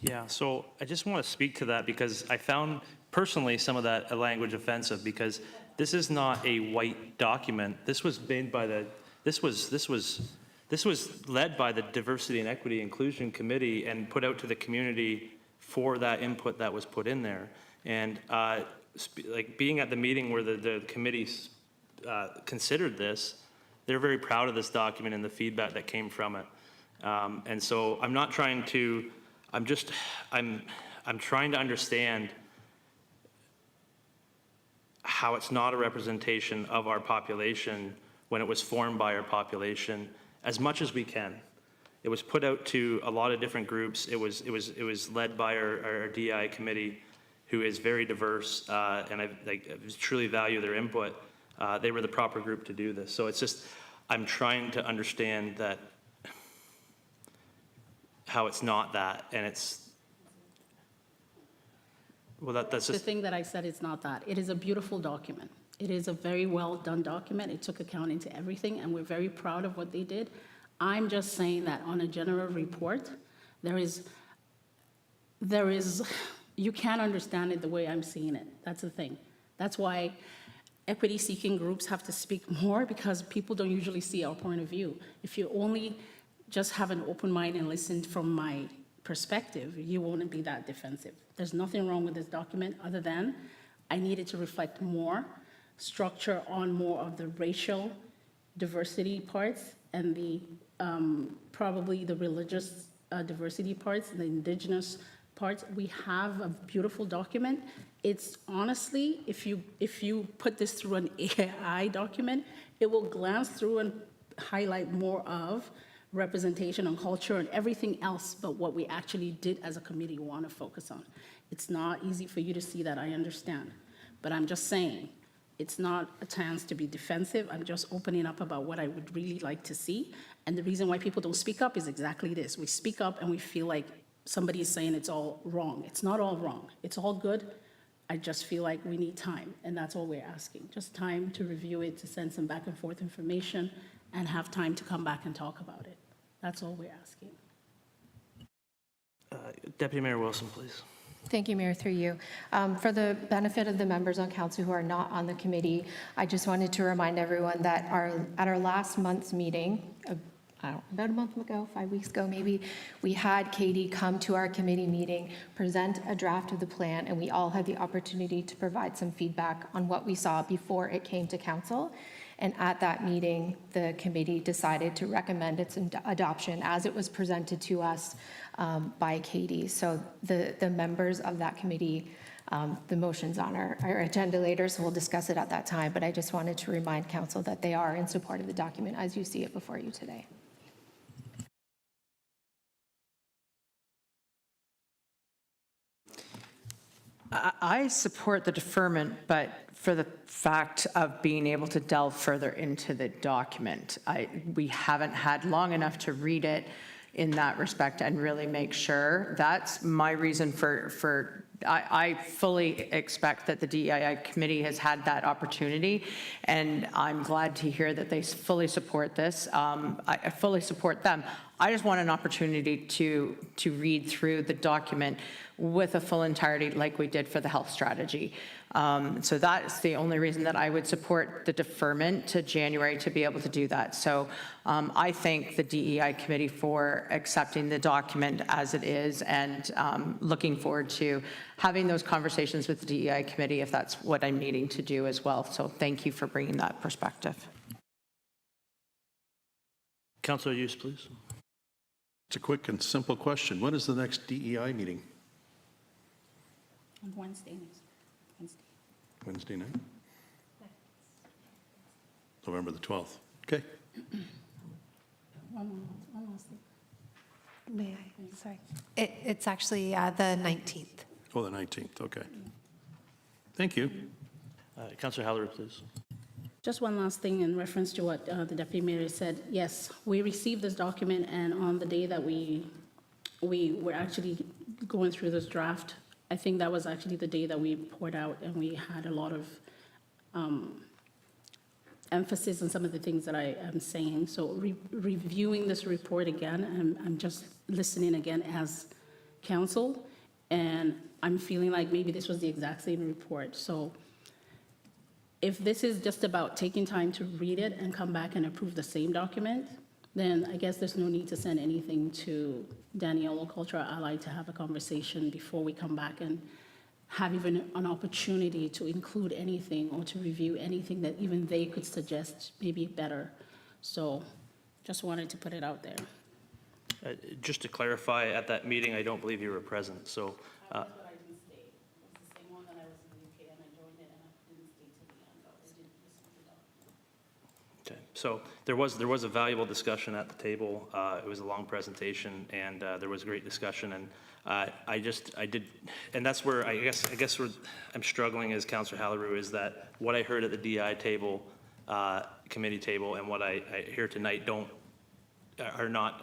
Yeah, so I just want to speak to that because I found personally some of that language offensive because this is not a white document. This was made by this was led by the Diversity and Equity Inclusion Committee and put out to the community for that input that was put in there. And like being at the meeting where the committee considered this, they're very proud of this document and the feedback that came from it. And so I'm not trying to, I'm trying to understand how it's not a representation of our population when it was formed by our population as much as we can. It was put out to a lot of different groups. It was led by our DI committee, who is very diverse, and I truly value their input. They were the proper group to do this. So it's just, I'm trying to understand that, how it's not that, and it's, well, that's The just, thing that I said, it's not that. It is a beautiful document. It is a very well done document. It took account into everything, and we're very proud of what they did. I'm just saying that on a general report, there is, you can't understand it the way I'm seeing it. That's the thing. That's why equity-seeking groups have to speak more, because people don't usually see our point of view. If you only just have an open mind and listen from my perspective, you won't be that defensive. There's nothing wrong with this document other than I needed to reflect more structure on more of the racial diversity parts and the probably the religious diversity parts, the indigenous parts. We have a beautiful document. It's honestly, if you put this through an AI document, it will glance through and highlight more of representation on culture and everything else but what we actually did as a committee want to focus on. It's not easy for you to see that, I understand. But I'm just saying, it's not a chance to be defensive. I'm just opening up about what I would really like to see. And the reason why people don't speak up is exactly this. We speak up and we feel like somebody is saying it's all wrong. It's not all wrong. It's all good. I just feel like we need time, and that's all we're asking. Just time to review it, to send some back and forth information, and have time to come back and talk about it. That's all we're asking. Deputy Mayor Wilson, please. Thank you, Mayor, through you. For the benefit of the members on council who are not on the committee, I just wanted to remind everyone that at our last month's meeting, about a month ago, 5 weeks ago maybe, we had Katie come to our committee meeting, present a draft of the plan, and we all had the opportunity to provide some feedback on what we saw before it came to council. And at that meeting, the committee decided to recommend its adoption as it was presented to us by Katie. So the members of that committee, the motion's on our agenda later, so we'll discuss it at that time. But I just wanted to remind council that they are in support of the document as you see it before you today. I support the deferment, but for the fact of being able to delve further into the document. We haven't had long enough to read it in that respect and really make sure. That's my reason for I fully expect that the DEI committee has had that opportunity, and I'm glad to hear that they fully support this. I fully support them. I just want an opportunity to read through the document with a full entirety like we did for the health strategy. So that's the only reason that I would support the deferment to January to be able to do that. So I thank the DEI committee for accepting the document as it is, and looking forward to having those conversations with the DEI committee if that's what I'm needing to do as well. So thank you for bringing that perspective. Councilor Hughes, please. It's a quick and simple question. When is the next DEI meeting? On Wednesday next. Wednesday night? November the 12th. Okay. One last thing. May I? Sorry. It's actually the 19th. Oh, the 19th. Okay. Thank you. Councilor Hallery, please. Just one last thing in reference to what the Deputy Mayor said. Yes, we received this document, and on the day that we were actually going through this draft, I think that was actually the day that we poured out, and we had a lot of emphasis on some of the things that I am saying. So reviewing this report again, I'm just listening again as council, and I'm feeling like maybe this was the exact same report. So if this is just about taking time to read it and come back and approve the same document, then I guess there's no need to send anything to Danielle or Cultural Ally to have a conversation before we come back and have even an opportunity to include anything or to review anything that even they could suggest maybe better. So just wanted to put it out there. Just to clarify, at that meeting, I don't believe you were present, so. That's what I didn't state. It's the same one that I was in the UK and I joined it and I didn't stay till the end. I didn't listen to the document. Okay, so there was a valuable discussion at the table. It was a long presentation, and there was great discussion. And and that's where I guess where I'm struggling as Councillor Hallery is that what I heard at the DI table, committee table, and what I hear tonight are not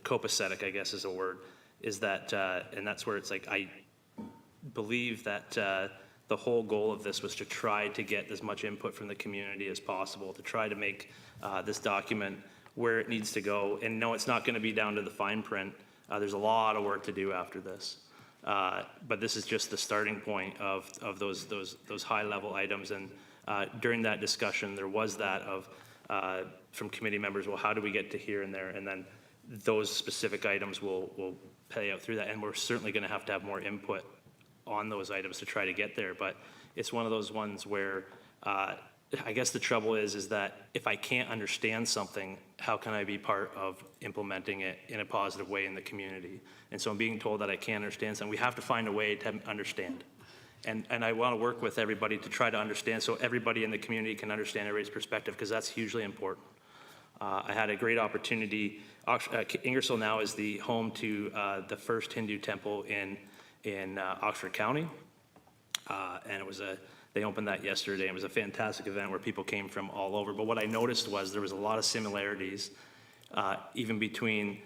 copacetic, I guess is a word. Is that and that's where it's like I believe that. The whole goal of this was to try to get as much input from the community as possible, to try to make this document where it needs to go. And no, it's not going to be down to the fine print. There's a lot of work to do after this. But this is just the starting point of those high-level items. And during that discussion, there was that of from committee members, well, how do we get to here and there? And then those specific items will pay out through that. And we're certainly going to have more input on those items to try to get there. But it's one of those ones where I guess the trouble is that if I can't understand something, how can I be part of implementing it in a positive way in the community? And so I'm being told that I can't understand something. We have to find a way to understand. And I want to work with everybody to try to understand so everybody in the community can understand everybody's perspective, because that's hugely important. I had a great opportunity. Ingersoll now is the home to the first Hindu temple in Oxford County. And they opened that yesterday. It was a fantastic event where people came from all over. But what I noticed was there was a lot of similarities, even between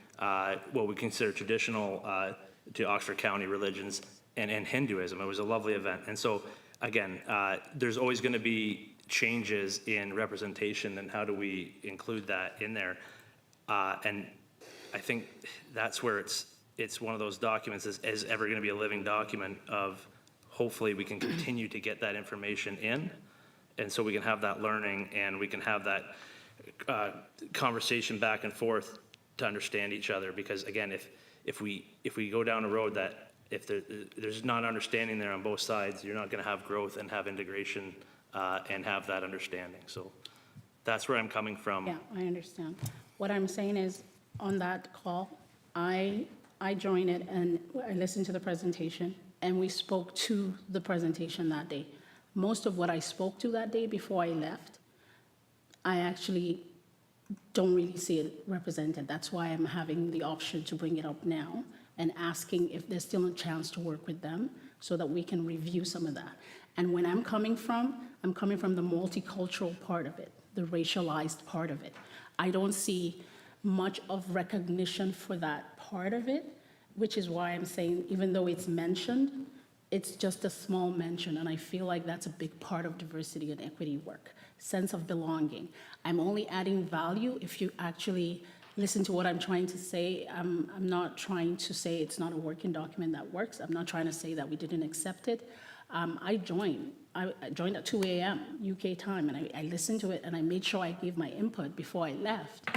what we consider traditional to Oxford County religions and Hinduism. It was a lovely event. And so, again, there's always going to be changes in representation, and how do we include that in there? And I think that's where it's one of those documents is ever going to be a living document of, hopefully we can continue to get that information in, and so we can have that learning and we can have that conversation back and forth to understand each other. Because again, if we go down a road that if there's not understanding there on both sides, you're not going to have growth and have integration and have that understanding. So that's where I'm coming from. Yeah, I understand. What I'm saying is, on that call, I joined it and I listened to the presentation, and we spoke to the presentation that day. Most of what I spoke to that day before I left, I actually don't really see it represented. That's why I'm having the option to bring it up now and asking if there's still a chance to work with them so that we can review some of that. And when I'm coming from the multicultural part of it, the racialized part of it. I don't see much of recognition for that part of it, which is why I'm saying, even though it's mentioned, it's just a small mention, and I feel like that's a big part of diversity and equity work, sense of belonging. I'm only adding value if you actually listen to what I'm trying to say. I'm not trying to say it's not a working document that works. I'm not trying to say that we didn't accept it. I joined at 2 a.m. UK time, and I listened to it, and I made sure I gave my input before I left.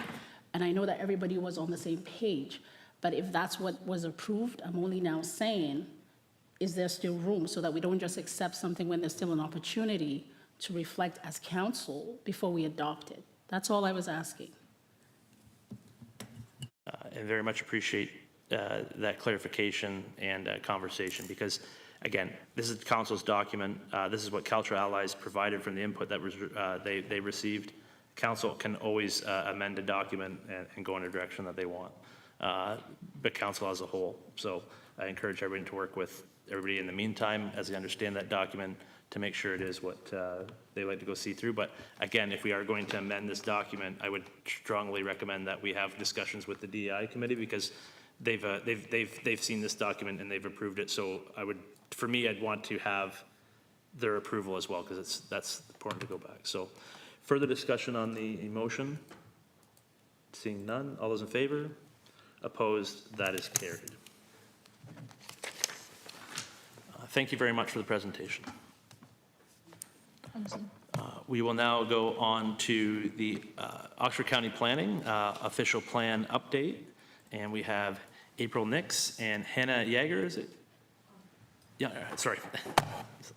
And I know that everybody was on the same page. But if that's what was approved, I'm only now saying, is there still room so that we don't just accept something when there's still an opportunity to reflect as council before we adopt it? That's all I was asking. And very much appreciate that clarification and conversation, because again, this is council's document. This is what Cultural Allies provided from the input that was they received. Council can always amend a document and go in a direction that they want, but council as a whole. So I encourage everybody to work with everybody in the meantime as they understand that document to make sure it is what they like to go see through. But again, if we are going to amend this document, I would strongly recommend that we have discussions with the DEI committee, because they've seen this document and they've approved it. So for me, I'd want to have their approval as well, because that's important to go back. So further discussion on the motion? Seeing none, all those in favor? Opposed? That is carried. Thank you very much for the presentation. We will now go on to the Oxford County Planning official plan update, and we have April Nix and Hannah Yeager, is it? Yeah, sorry.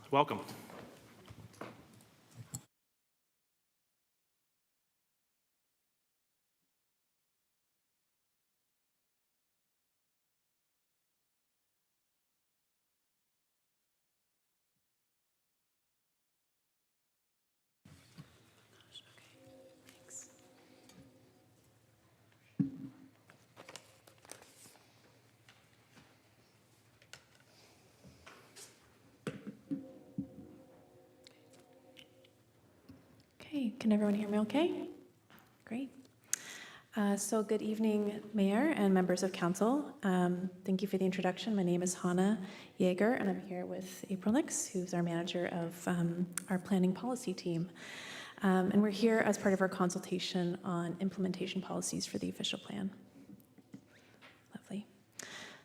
Welcome. Okay, can everyone hear me okay? Great. So good evening, Mayor and members of Council. Thank you for the introduction. My name is Hannah Yeager, and I'm here with April Nix, who's our manager of our planning policy team. And we're here as part of our consultation on implementation policies for the official plan. Lovely.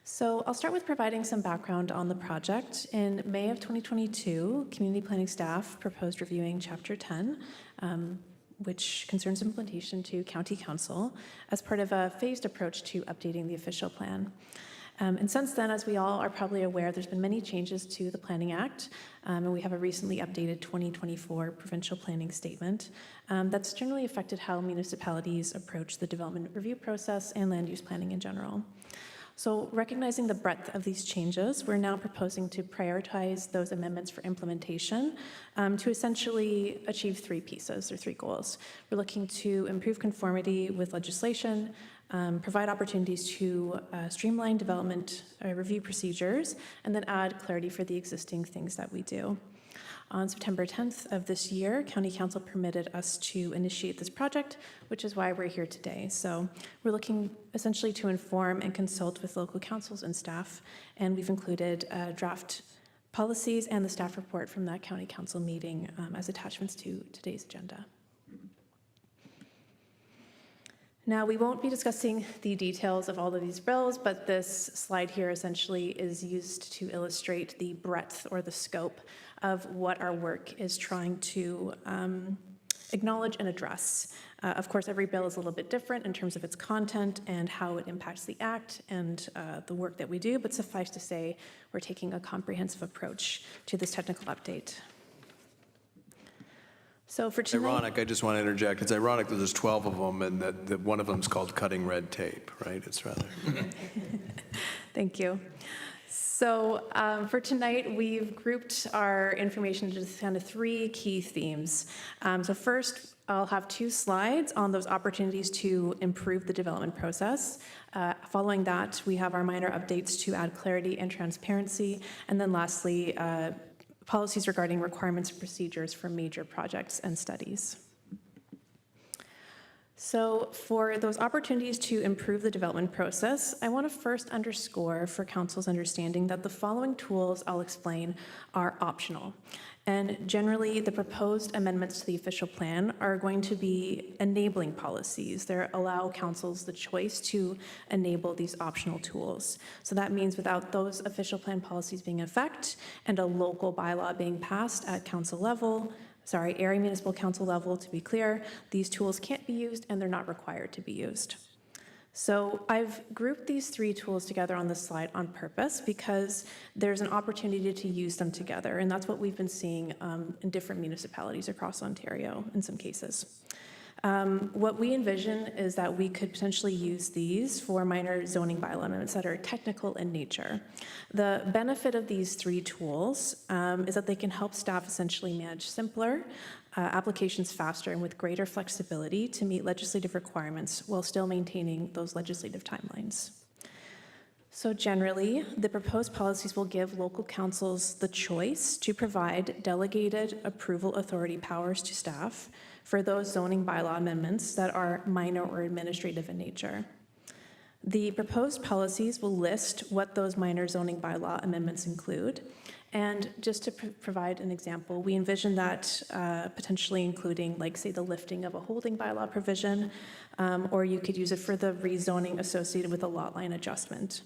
So I'll start with providing some background on the project. In May of 2022, community planning staff proposed reviewing Chapter 10, which concerns implementation to County Council as part of a phased approach to updating the official plan. And since then, as we all are probably aware, there's been many changes to the Planning Act, and we have a recently updated 2024 provincial planning statement that's generally affected how municipalities approach the development review process and land use planning in general. So recognizing the breadth of these changes, we're now proposing to prioritize those amendments for implementation to essentially achieve three pieces or three goals. We're looking to improve conformity with legislation, provide opportunities to streamline development review procedures, and then add clarity for the existing things that we do. On September 10th of this year, County Council permitted us to initiate this project, which is why we're here today. So we're looking essentially to inform and consult with local councils and staff, and we've included draft policies and the staff report from that County Council meeting as attachments to today's agenda. Now, we won't be discussing the details of all of these bills, but this slide here essentially is used to illustrate the breadth or the scope of what our work is trying to acknowledge and address. Of course, every bill is a little bit different in terms of its content and how it impacts the Act and the work that we do, but suffice to say, we're taking a comprehensive approach to this technical update. So for tonight, Ironic, I just want to interject. It's ironic that there's 12 of them and that one of them is called cutting red tape, right? It's rather. Thank you. So for tonight, we've grouped our information into kind of three key themes. So first, I'll have two slides on those opportunities to improve the development process. Following that, we have our minor updates to add clarity and transparency. And then lastly, policies regarding requirements and procedures for major projects and studies. So for those opportunities to improve the development process, I want to first underscore for Council's understanding that the following tools I'll explain are optional. And generally, the proposed amendments to the official plan are going to be enabling policies. They allow councils the choice to enable these optional tools. So that means without those official plan policies being in effect and a local bylaw being passed at area municipal council level, to be clear, these tools can't be used and they're not required to be used. So I've grouped these three tools together on this slide on purpose because there's an opportunity to use them together, and that's what we've been seeing in different municipalities across Ontario in some cases. What we envision is that we could potentially use these for minor zoning bylaw amendments that are technical in nature. The benefit of these three tools is that they can help staff essentially manage simpler applications faster and with greater flexibility to meet legislative requirements while still maintaining those legislative timelines. So generally, the proposed policies will give local councils the choice to provide delegated approval authority powers to staff for those zoning bylaw amendments that are minor or administrative in nature. The proposed policies will list what those minor zoning bylaw amendments include. And just to provide an example, we envision that potentially including, like, say, the lifting of a holding bylaw provision, or you could use it for the rezoning associated with a lot line adjustment.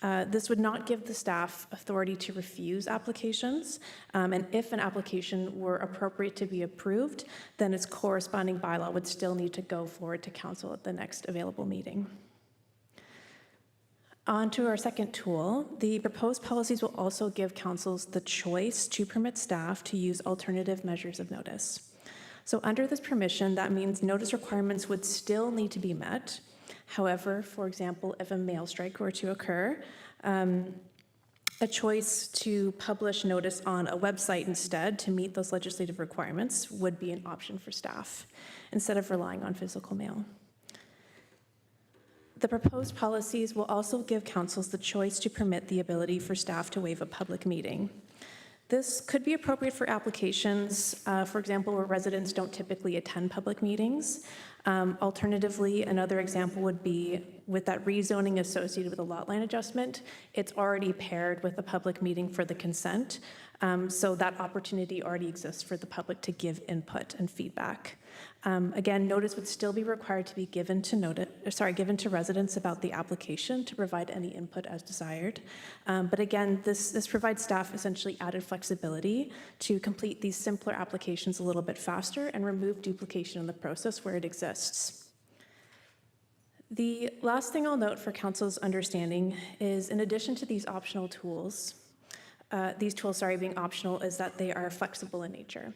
This would not give the staff authority to refuse applications, and if an application were appropriate to be approved, then its corresponding bylaw would still need to go forward to council at the next available meeting. On to our second tool, the proposed policies will also give councils the choice to permit staff to use alternative measures of notice. So under this permission, that means notice requirements would still need to be met. However, for example, if a mail strike were to occur, a choice to publish notice on a website instead to meet those legislative requirements would be an option for staff, instead of relying on physical mail. The proposed policies will also give councils the choice to permit the ability for staff to waive a public meeting. This could be appropriate for applications, for example, where residents don't typically attend public meetings. Alternatively, another example would be with that rezoning associated with a lot line adjustment. It's already paired with a public meeting for the consent, so that opportunity already exists for the public to give input and feedback. Again, notice would still be required to be given to residents about the application to provide any input as desired. But again, this provides staff essentially added flexibility to complete these simpler applications a little bit faster and remove duplication in the process where it exists. The last thing I'll note for Council's understanding is, in addition to these optional tools, being optional, is that they are flexible in nature.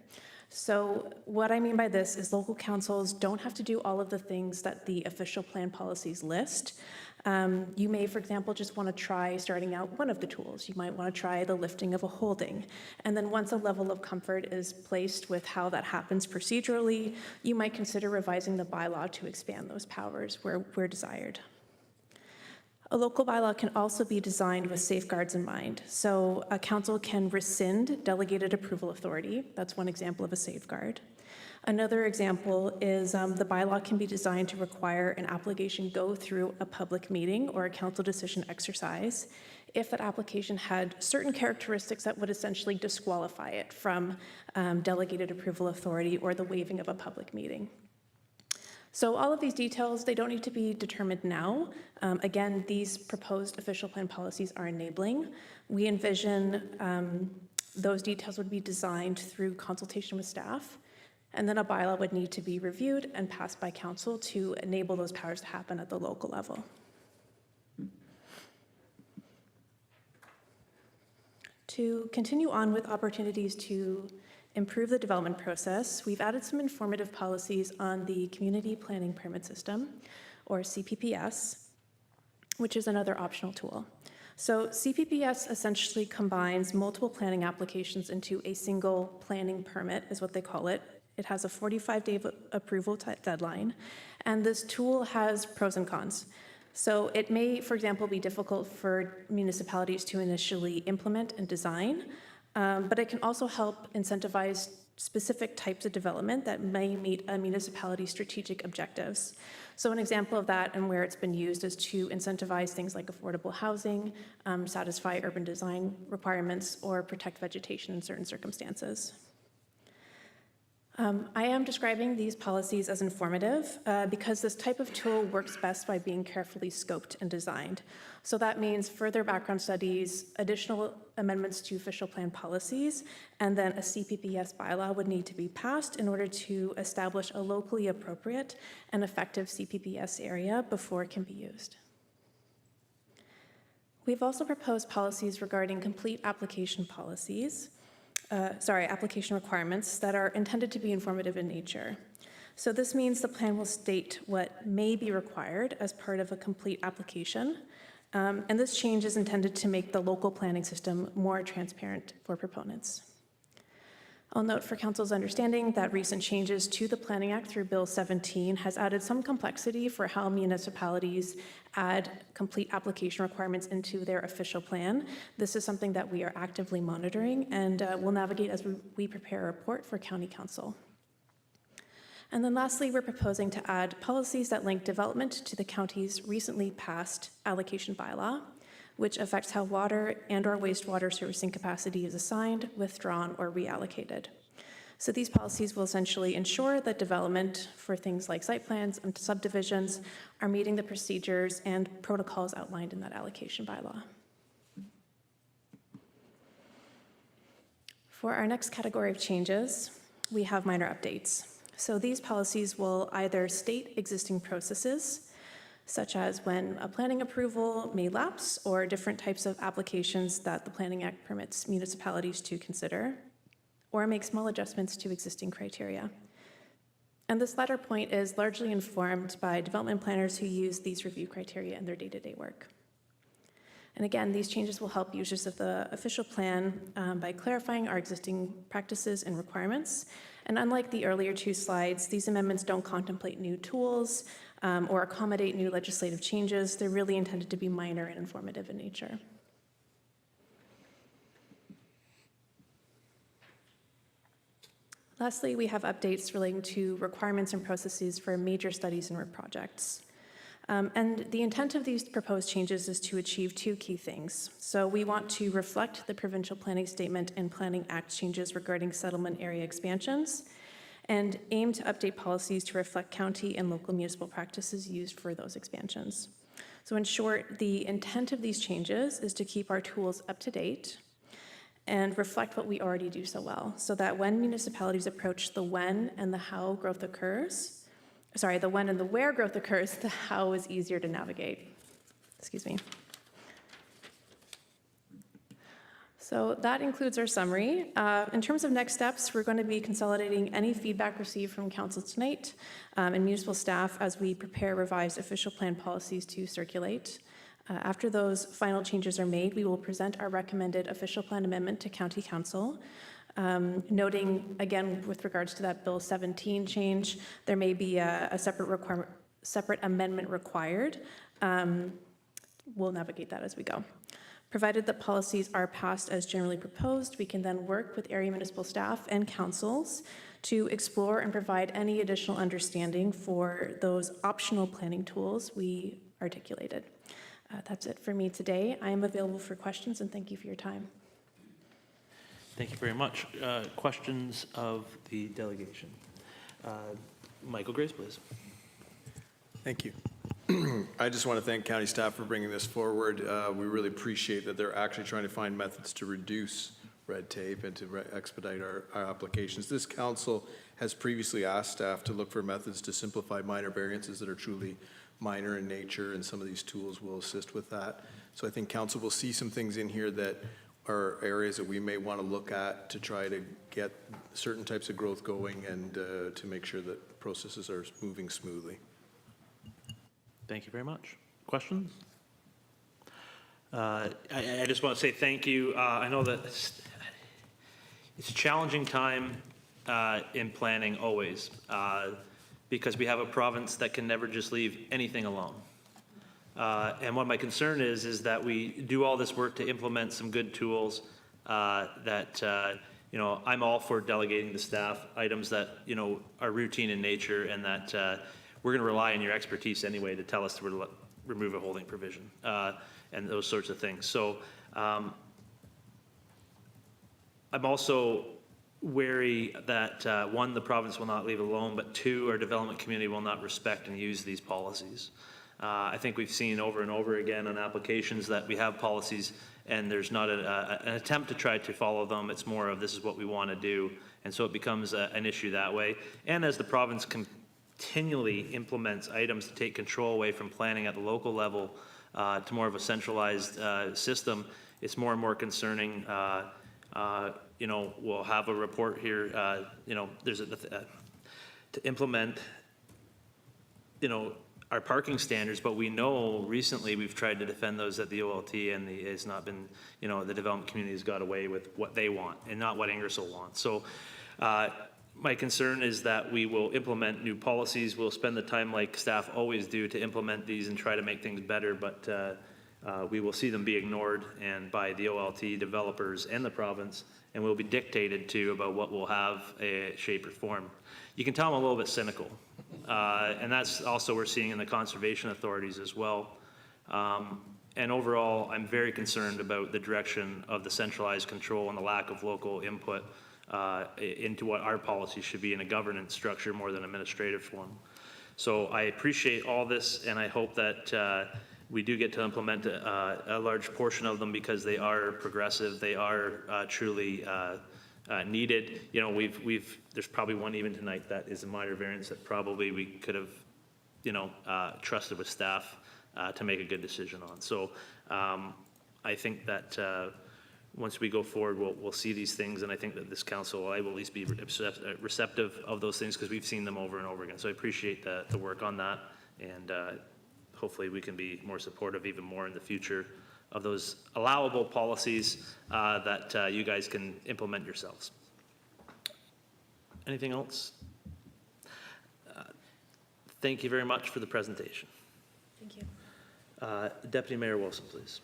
So what I mean by this is local councils don't have to do all of the things that the official plan policies list. You may, for example, just want to try starting out one of the tools. You might want to try the lifting of a holding. And then once a level of comfort is placed with how that happens procedurally, you might consider revising the bylaw to expand those powers where desired. A local bylaw can also be designed with safeguards in mind. So a council can rescind delegated approval authority. That's one example of a safeguard. Another example is the bylaw can be designed to require an application go through a public meeting or a council decision exercise if that application had certain characteristics that would essentially disqualify it from delegated approval authority or the waiving of a public meeting. So all of these details, they don't need to be determined now. Again, these proposed official plan policies are enabling. We envision those details would be designed through consultation with staff, and then a bylaw would need to be reviewed and passed by council to enable those powers to happen at the local level. To continue on with opportunities to improve the development process, we've added some informative policies on the Community Planning Permit System, or CPPS, which is another optional tool. So CPPS essentially combines multiple planning applications into a single planning permit, is what they call it. It has a 45-day approval deadline, and this tool has pros and cons. So it may, for example, be difficult for municipalities to initially implement and design, but it can also help incentivize specific types of development that may meet a municipality's strategic objectives. So an example of that and where it's been used is to incentivize things like affordable housing, satisfy urban design requirements, or protect vegetation in certain circumstances. I am describing these policies as informative because this type of tool works best by being carefully scoped and designed. So that means further background studies, additional amendments to official plan policies, and then a CPPS bylaw would need to be passed in order to establish a locally appropriate and effective CPPS area before it can be used. We've also proposed policies regarding complete application application requirements that are intended to be informative in nature. So this means the plan will state what may be required as part of a complete application, and this change is intended to make the local planning system more transparent for proponents. I'll note for Council's understanding that recent changes to the Planning Act through Bill 17 has added some complexity for how municipalities add complete application requirements into their official plan. This is something that we are actively monitoring and will navigate as we prepare a report for County Council. And then lastly, we're proposing to add policies that link development to the county's recently passed allocation bylaw, which affects how water and/or wastewater servicing capacity is assigned, withdrawn, or reallocated. So these policies will essentially ensure that development for things like site plans and subdivisions are meeting the procedures and protocols outlined in that allocation bylaw. For our next category of changes, we have minor updates. So these policies will either state existing processes, such as when a planning approval may lapse or different types of applications that the Planning Act permits municipalities to consider, or make small adjustments to existing criteria. And this latter point is largely informed by development planners who use these review criteria in their day-to-day work. And again, these changes will help users of the official plan by clarifying our existing practices and requirements. And unlike the earlier two slides, these amendments don't contemplate new tools or accommodate new legislative changes. They're really intended to be minor and informative in nature. Lastly, we have updates relating to requirements and processes for major studies and work projects. And the intent of these proposed changes is to achieve two key things. So we want to reflect the provincial planning statement and Planning Act changes regarding settlement area expansions, and aim to update policies to reflect county and local municipal practices used for those expansions. So in short, the intent of these changes is to keep our tools up to date and reflect what we already do so well, so that when municipalities approach the when and the how growth occurs, the when and the where growth occurs, the how is easier to navigate. Excuse me. So that includes our summary. In terms of next steps, we're going to be consolidating any feedback received from council tonight and municipal staff as we prepare revised official plan policies to circulate. After those final changes are made, we will present our recommended official plan amendment to County Council. Noting, again, with regards to that Bill 17 change, there may be a separate amendment required. We'll navigate that as we go. Provided that policies are passed as generally proposed, we can then work with area municipal staff and councils to explore and provide any additional understanding for those optional planning tools we articulated. That's it for me today. I am available for questions, and thank you for your time. Thank you very much. Questions of the delegation? Michael Grace, please. Thank you. I just want to thank county staff for bringing this forward. We really appreciate that they're actually trying to find methods to reduce red tape and to expedite our applications. This council has previously asked staff to look for methods to simplify minor variances that are truly minor in nature, and some of these tools will assist with that. So I think council will see some things in here that are areas that we may want to look at to try to get certain types of growth going and to make sure that processes are moving smoothly. Thank you very much. Questions? I just want to say thank you. I know that it's a challenging time in planning always, because we have a province that can never just leave anything alone. And what my concern is that we do all this work to implement some good tools that, I'm all for delegating the staff items that, are routine in nature, and that we're going to rely on your expertise anyway to tell us to remove a holding provision and those sorts of things. So I'm also wary that, one, the province will not leave it alone, but two, our development community will not respect and use these policies. I think we've seen over and over again on applications that we have policies and there's not an attempt to try to follow them. It's more of this is what we want to do. And so it becomes an issue that way. And as the province continually implements items to take control away from planning at the local level to more of a centralized system, it's more and more concerning. We'll have a report here, there's to implement, our parking standards, but we know recently we've tried to defend those at the OLT, and it's not been, the development community has got away with what they want and not what Ingersoll wants. So my concern is that we will implement new policies. We'll spend the time like staff always do to implement these and try to make things better, but we will see them be ignored and by the OLT developers and the province, and we'll be dictated to about what will have a shape or form. You can tell I'm a little bit cynical, and that's also we're seeing in the conservation authorities as well. And overall, I'm very concerned about the direction of the centralized control and the lack of local input into what our policy should be in a governance structure more than administrative form. So I appreciate all this, and I hope that we do get to implement a large portion of them because they are progressive, they are truly needed. There's probably one even tonight that is a minor variance that probably we could have, trusted with staff to make a good decision on. So I think that once we go forward, we'll see these things, and I think that this council, I will at least be receptive of those things because we've seen them over and over again. So I appreciate the work on that, and hopefully we can be more supportive even more in the future of those allowable policies that you guys can implement yourselves. Anything else? Thank you very much for the presentation. Thank you. Deputy Mayor Wilson, please.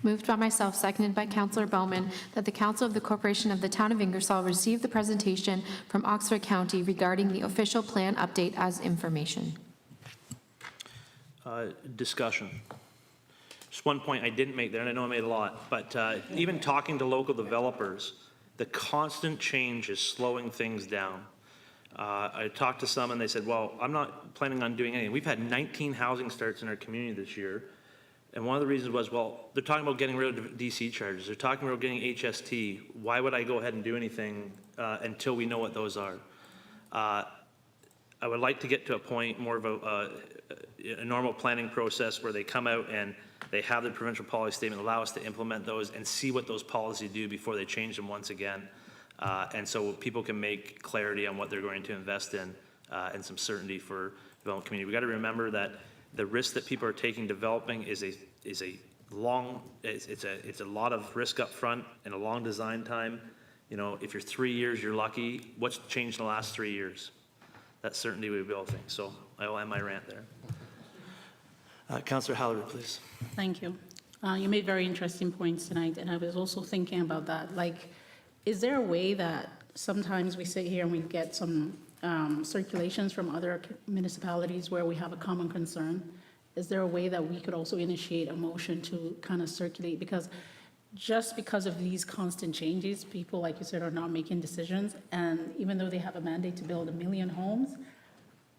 Moved by myself, seconded by Councillor Bowman, that the Council of the Corporation of the Town of Ingersoll receive the presentation from Oxford County regarding the official plan update as information. Discussion. Just one point I didn't make there, and I know I made a lot, but even talking to local developers, the constant change is slowing things down. I talked to some and they said, well, I'm not planning on doing anything. We've had 19 housing starts in our community this year. And one of the reasons was, well, they're talking about getting rid of DC charges. They're talking about getting HST. Why would I go ahead and do anything until we know what those are? I would like to get to a point, more of a normal planning process where they come out and they have the provincial policy statement, allow us to implement those and see what those policies do before they change them once again. And so people can make clarity on what they're going to invest in and some certainty for development community. We got to remember that the risk that people are taking developing is a long, it's a lot of risk up front and a long design time. You know, if you're 3 years, you're lucky. What's changed in the last 3 years? That certainty we will think. So I will end my rant there. Councillor Hallery, please. Thank you. You made very interesting points tonight, and I was also thinking about that. Like, is there a way that sometimes we sit here and we get some circulations from other municipalities where we have a common concern? Is there a way that we could also initiate a motion to kind of circulate? Because just because of these constant changes, people, like you said, are not making decisions. And even though they have a mandate to build 1 million homes,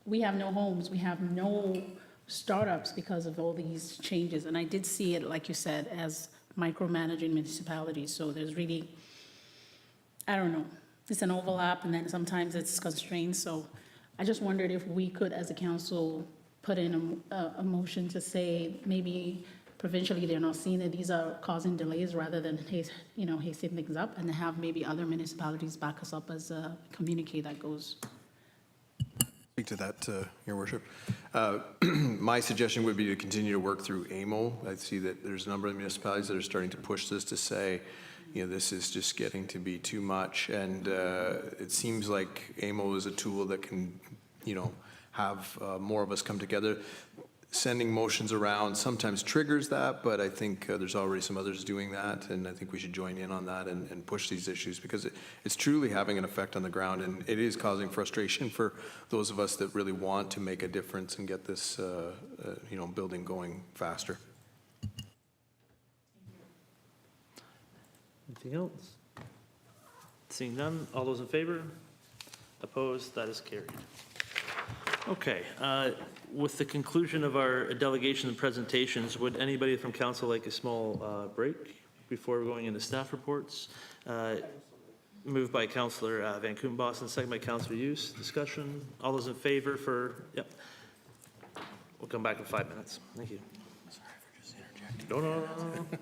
we have no homes. We have no startups because of all these changes. And I did see it, like you said, as micromanaging municipalities. So there's really, I don't know, it's an overlap and then sometimes it's constrained. So I just wondered if we could, as a council, put in a motion to say maybe provincially they're not seeing that these are causing delays rather than hasting things up, and have maybe other municipalities back us up as a communique that goes. Speak to that, Your Worship. My suggestion would be to continue to work through AMO. I see that there's a number of municipalities that are starting to push this to say, you know, this is just getting to be too much. And it seems like AMO is a tool that can, you know, have more of us come together. Sending motions around sometimes triggers that, but I think there's already some others doing that, and I think we should join in on that and push these issues, because it's truly having an effect on the ground, and it is causing frustration for those of us that really want to make a difference and get this building going faster. Anything else? Seeing none, all those in favor? Opposed? That is carried. Okay, with the conclusion of our delegation and presentations, would anybody from council like a small break before going into staff reports? Moved by Councillor Van Koenbos and second by Councillor Hughes. Discussion. All those in favor for, yep. We'll come back in 5 minutes. Thank you. Sorry for just interjecting. No.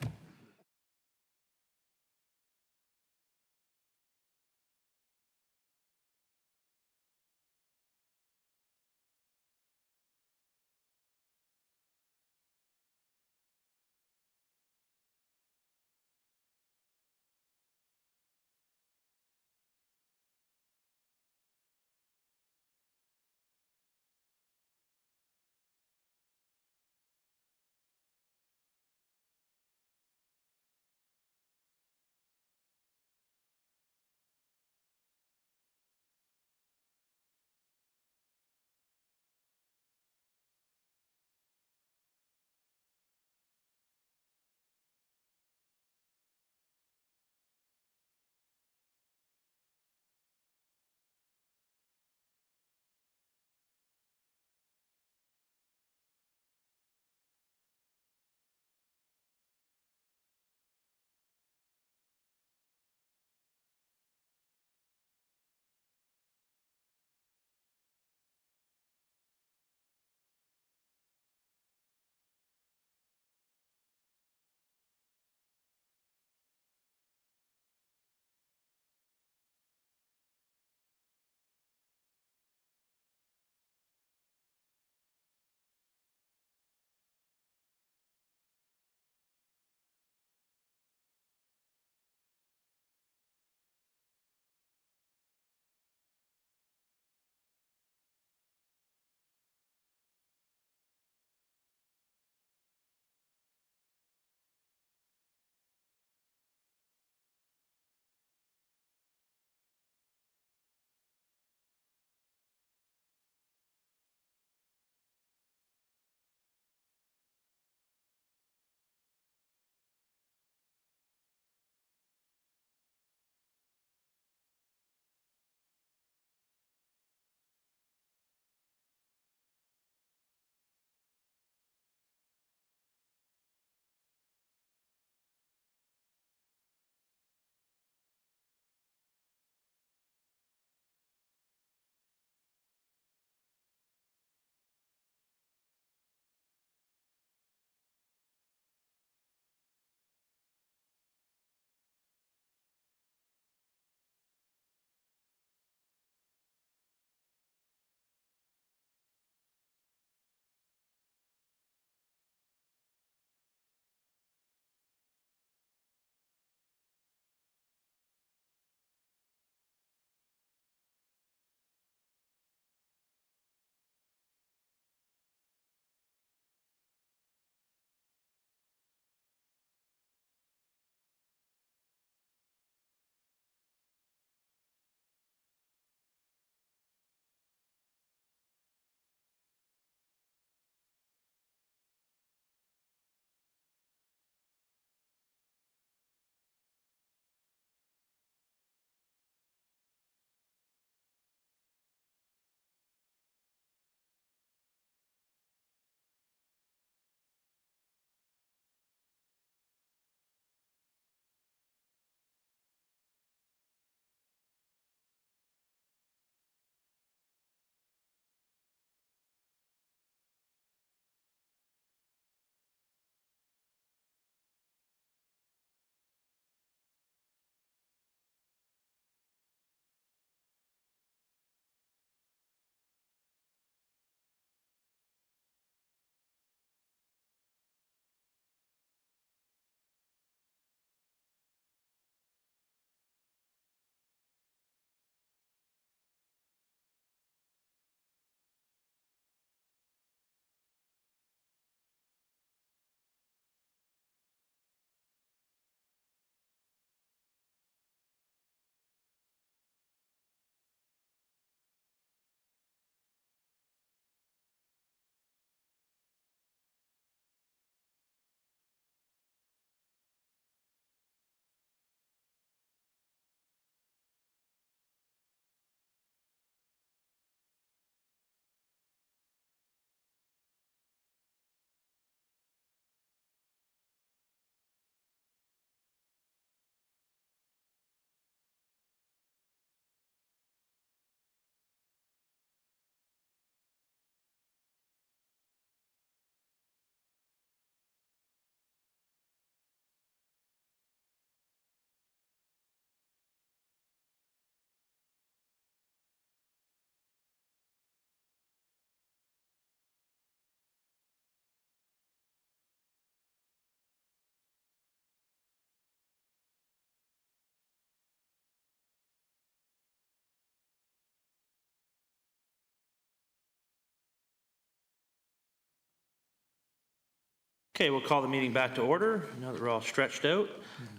Okay, we'll call the meeting back to order, now that we're all stretched out.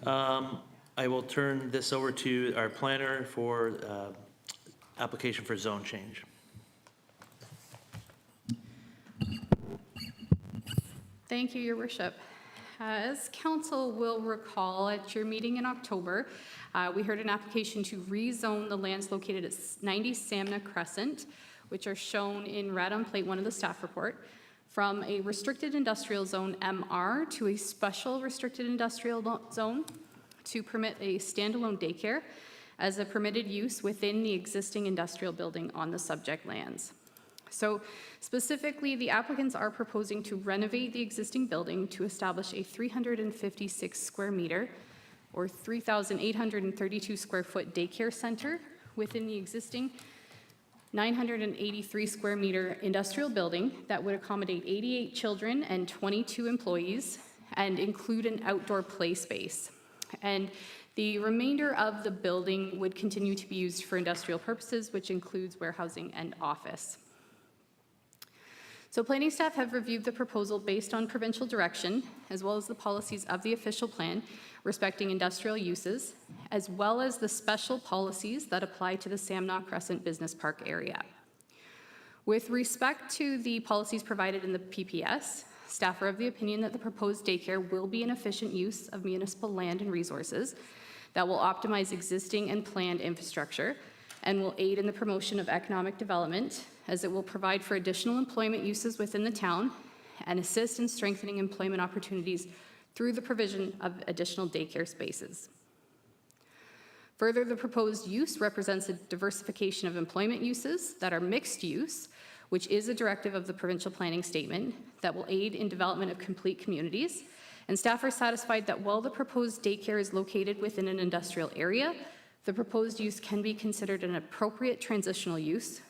I will turn this over to our planner for application for zone change. Thank you, Your Worship. As council will recall, at your meeting in October, we heard an application to rezone the lands located at 90 Samna Crescent, which are shown in red on plate 1 of the staff report, from a restricted industrial zone MR to a special restricted industrial zone to permit a standalone daycare as a permitted use within the existing industrial building on the subject lands. So specifically, the applicants are proposing to renovate the existing building to establish a 356 square meter or 3,832 square foot daycare center within the existing 983 square meter industrial building that would accommodate 88 children and 22 employees and include an outdoor play space. And the remainder of the building would continue to be used for industrial purposes, which includes warehousing and office. So planning staff have reviewed the proposal based on provincial direction, as well as the policies of the official plan respecting industrial uses, as well as the special policies that apply to the Samna Crescent Business Park area. With respect to the policies provided in the PPS, staff are of the opinion that the proposed daycare will be an efficient use of municipal land and resources that will optimize existing and planned infrastructure and will aid in the promotion of economic development, as it will provide for additional employment uses within the town and assist in strengthening employment opportunities through the provision of additional daycare spaces. Further, the proposed use represents a diversification of employment uses that are mixed use, which is a directive of the provincial planning statement that will aid in development of complete communities. And staff are satisfied that while the proposed daycare is located within an industrial area, the proposed use can be considered an appropriate transitional use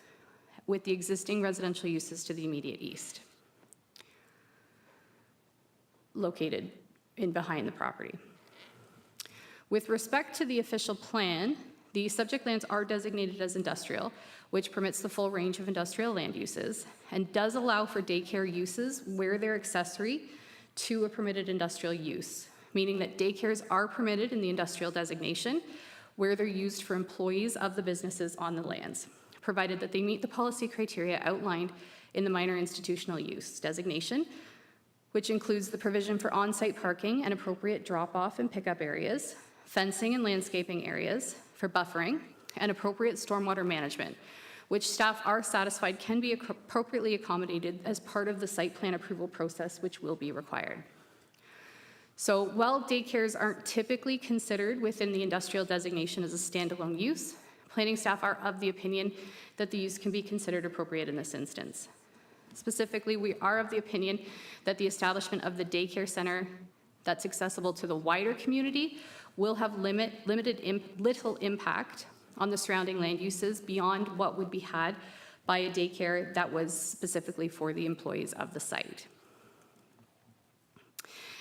with the existing residential uses to the immediate east, located in behind the property. With respect to the official plan, the subject lands are designated as industrial, which permits the full range of industrial land uses and does allow for daycare uses where they're accessory to a permitted industrial use, meaning that daycares are permitted in the industrial designation where they're used for employees of the businesses on the lands, provided that they meet the policy criteria outlined in the minor institutional use designation, which includes the provision for on-site parking and appropriate drop-off and pickup areas, fencing and landscaping areas for buffering, and appropriate stormwater management, which staff are satisfied can be appropriately accommodated as part of the site plan approval process, which will be required. So while daycares aren't typically considered within the industrial designation as a standalone use, planning staff are of the opinion that the use can be considered appropriate in this instance. Specifically, we are of the opinion that the establishment of the daycare center that's accessible to the wider community will have little impact on the surrounding land uses beyond what would be had by a daycare that was specifically for the employees of the site.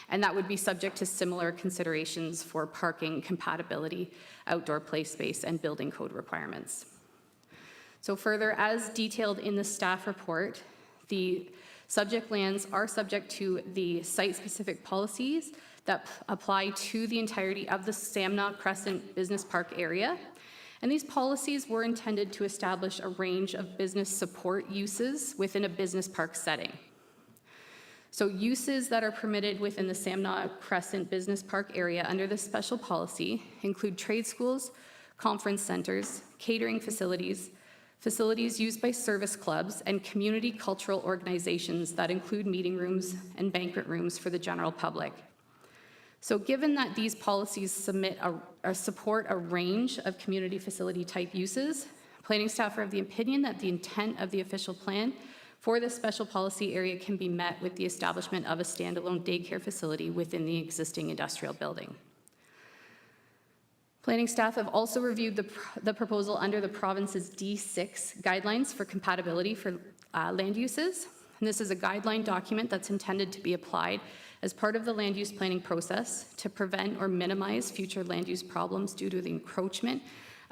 And that would be subject to similar considerations for parking, compatibility, outdoor play space, and building code requirements. So further, as detailed in the staff report, the subject lands are subject to the site-specific policies that apply to the entirety of the Samna Crescent Business Park area. And these policies were intended to establish a range of business support uses within a business park setting. So uses that are permitted within the Samna Crescent Business Park area under this special policy include trade schools, conference centers, catering facilities, facilities used by service clubs, and community cultural organizations that include meeting rooms and banquet rooms for the general public. So given that these policies support a range of community facility type uses, planning staff are of the opinion that the intent of the official plan for this special policy area can be met with the establishment of a standalone daycare facility within the existing industrial building. Planning staff have also reviewed the proposal under the province's D6 guidelines for compatibility for land uses. And this is a guideline document that's intended to be applied as part of the land use planning process to prevent or minimize future land use problems due to the encroachment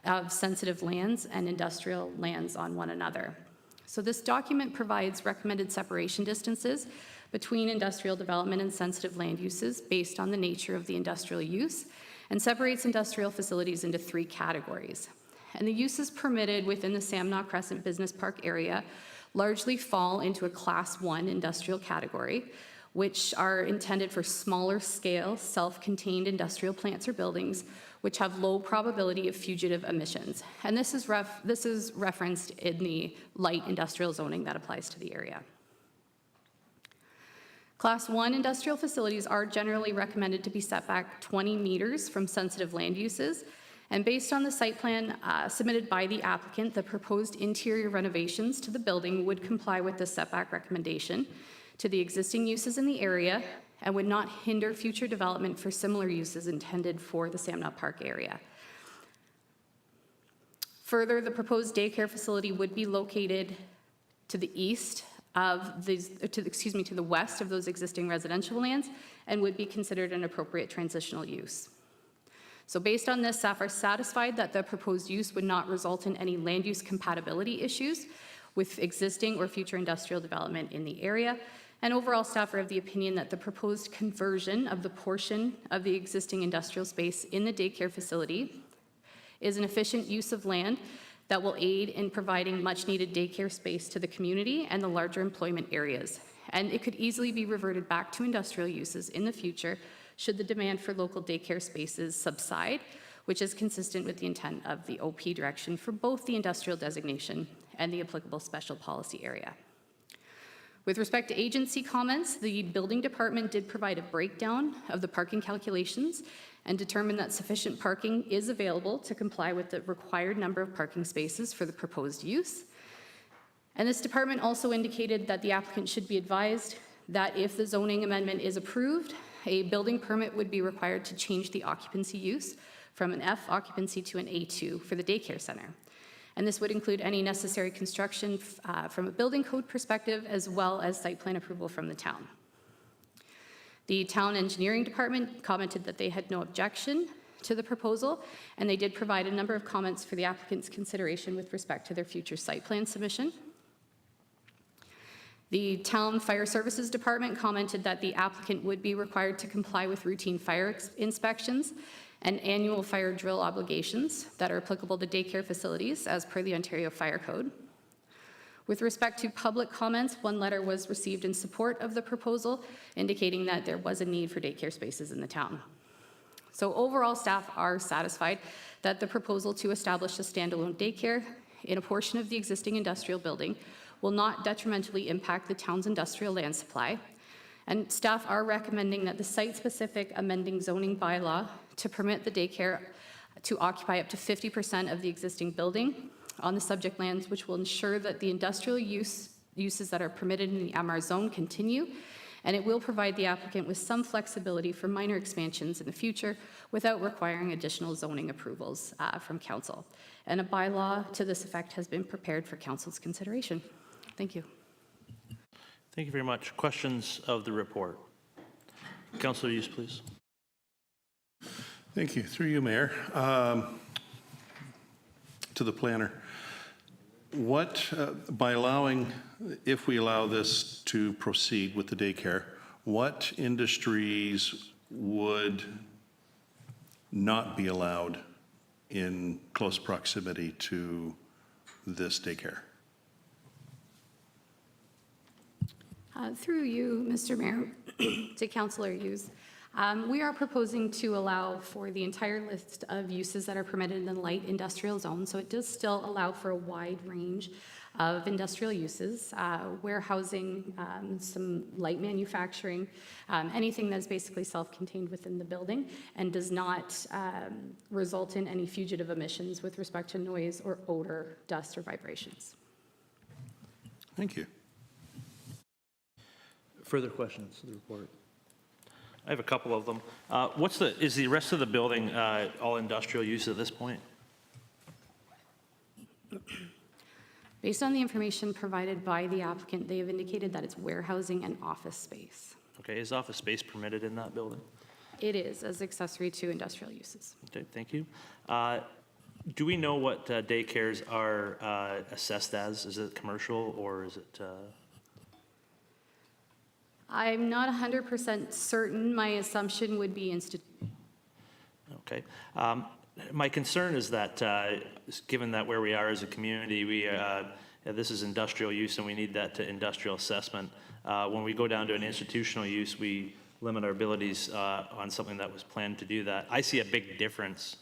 of sensitive lands and industrial lands on one another. So this document provides recommended separation distances between industrial development and sensitive land uses based on the nature of the industrial use, and separates industrial facilities into 3 categories. And the uses permitted within the Samnock Crescent Business Park area largely fall into a Class 1 industrial category, which are intended for smaller scale, self-contained industrial plants or buildings, which have low probability of fugitive emissions. And this is referenced in the light industrial zoning that applies to the area. Class 1 industrial facilities are generally recommended to be set back 20 meters from sensitive land uses. And based on the site plan submitted by the applicant, the proposed interior renovations to the building would comply with the setback recommendation to the existing uses in the area and would not hinder future development for similar uses intended for the Samnock Park area. Further, the proposed daycare facility would be located to the east of these, to the west of those existing residential lands and would be considered an appropriate transitional use. So based on this, staff are satisfied that the proposed use would not result in any land use compatibility issues with existing or future industrial development in the area. And overall, staff are of the opinion that the proposed conversion of the portion of the existing industrial space in the daycare facility is an efficient use of land that will aid in providing much-needed daycare space to the community and the larger employment areas. And it could easily be reverted back to industrial uses in the future should the demand for local daycare spaces subside, which is consistent with the intent of the OP direction for both the industrial designation and the applicable special policy area. With respect to agency comments, the building department did provide a breakdown of the parking calculations and determined that sufficient parking is available to comply with the required number of parking spaces for the proposed use. And this department also indicated that the applicant should be advised that if the zoning amendment is approved, a building permit would be required to change the occupancy use from an F occupancy to an A2 for the daycare center. And this would include any necessary construction from a building code perspective, as well as site plan approval from the town. The town engineering department commented that they had no objection to the proposal, and they did provide a number of comments for the applicant's consideration with respect to their future site plan submission. The town fire services department commented that the applicant would be required to comply with routine fire inspections and annual fire drill obligations that are applicable to daycare facilities as per the Ontario Fire Code. With respect to public comments, one letter was received in support of the proposal, indicating that there was a need for daycare spaces in the town. So overall, staff are satisfied that the proposal to establish a standalone daycare in a portion of the existing industrial building will not detrimentally impact the town's industrial land supply. And staff are recommending that the site-specific amending zoning bylaw to permit the daycare to occupy up to 50% of the existing building on the subject lands, which will ensure that the industrial uses that are permitted in the MR zone continue, and it will provide the applicant with some flexibility for minor expansions in the future without requiring additional zoning approvals from council. And a bylaw to this effect has been prepared for council's consideration. Thank you. Thank you very much. Questions of the report? Councillor Hughes, please. Thank you. Through you, Mayor. To the planner. What, by allowing, if we allow this to proceed with the daycare, what industries would not be allowed in close proximity to this daycare? Through you, Mr. Mayor, to Councillor Hughes, we are proposing to allow for the entire list of uses that are permitted in the light industrial zone. So it does still allow for a wide range of industrial uses, warehousing, some light manufacturing, anything that's basically self-contained within the building and does not result in any fugitive emissions with respect to noise or odor, dust, or vibrations. Thank you. Further questions to the report? I have a couple of them. Is the rest of the building all industrial use at this point? Based on the information provided by the applicant, they have indicated that it's warehousing and office space. Okay, is office space permitted in that building? It is, as accessory to industrial uses. Okay, thank you. Do we know what daycares are assessed as? Is it commercial or is it? I'm not 100% certain. My assumption would be Okay. My concern is that, given that where we are as a community, this is industrial use and we need that to industrial assessment. When we go down to an institutional use, we limit our abilities on something that was planned to do that. I see a big difference.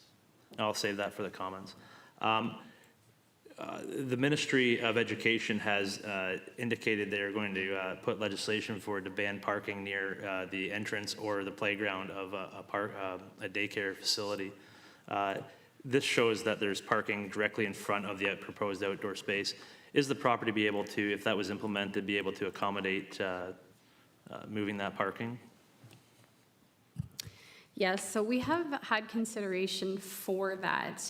I'll save that for the comments. The Ministry of Education has indicated they're going to put legislation forward to ban parking near the entrance or the playground of a daycare facility. This shows that there's parking directly in front of the proposed outdoor space. Is the property be able to, if that was implemented, be able to accommodate moving that parking? Yes, so we have had consideration for that.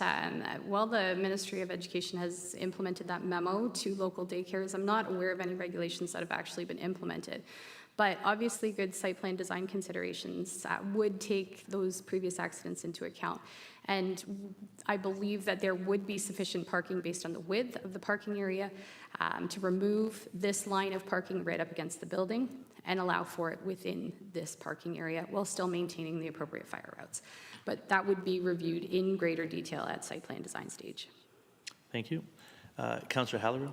While the Ministry of Education has implemented that memo to local daycares, I'm not aware of any regulations that have actually been implemented. But obviously, good site plan design considerations would take those previous accidents into account. And I believe that there would be sufficient parking based on the width of the parking area to remove this line of parking right up against the building and allow for it within this parking area while still maintaining the appropriate fire routes. But that would be reviewed in greater detail at site plan design stage. Thank you. Councillor Halleran?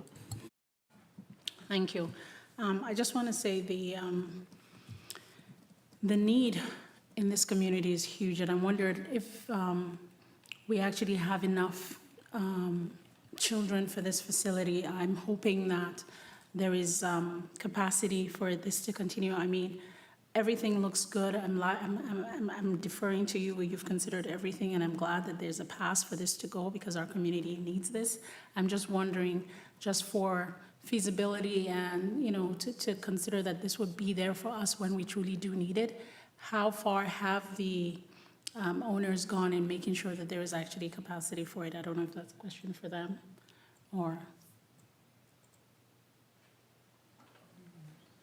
Thank you. I just want to say the need in this community is huge, and I wondered if we actually have enough children for this facility. I'm hoping that there is capacity for this to continue. I mean, everything looks good. I'm deferring to you. You've considered everything, and I'm glad that there's a pass for this to go because our community needs this. I'm just wondering, just for feasibility and, you know, to consider that this would be there for us when we truly do need it, how far have the owners gone in making sure that there is actually capacity for it? I don't know if that's a question for them or...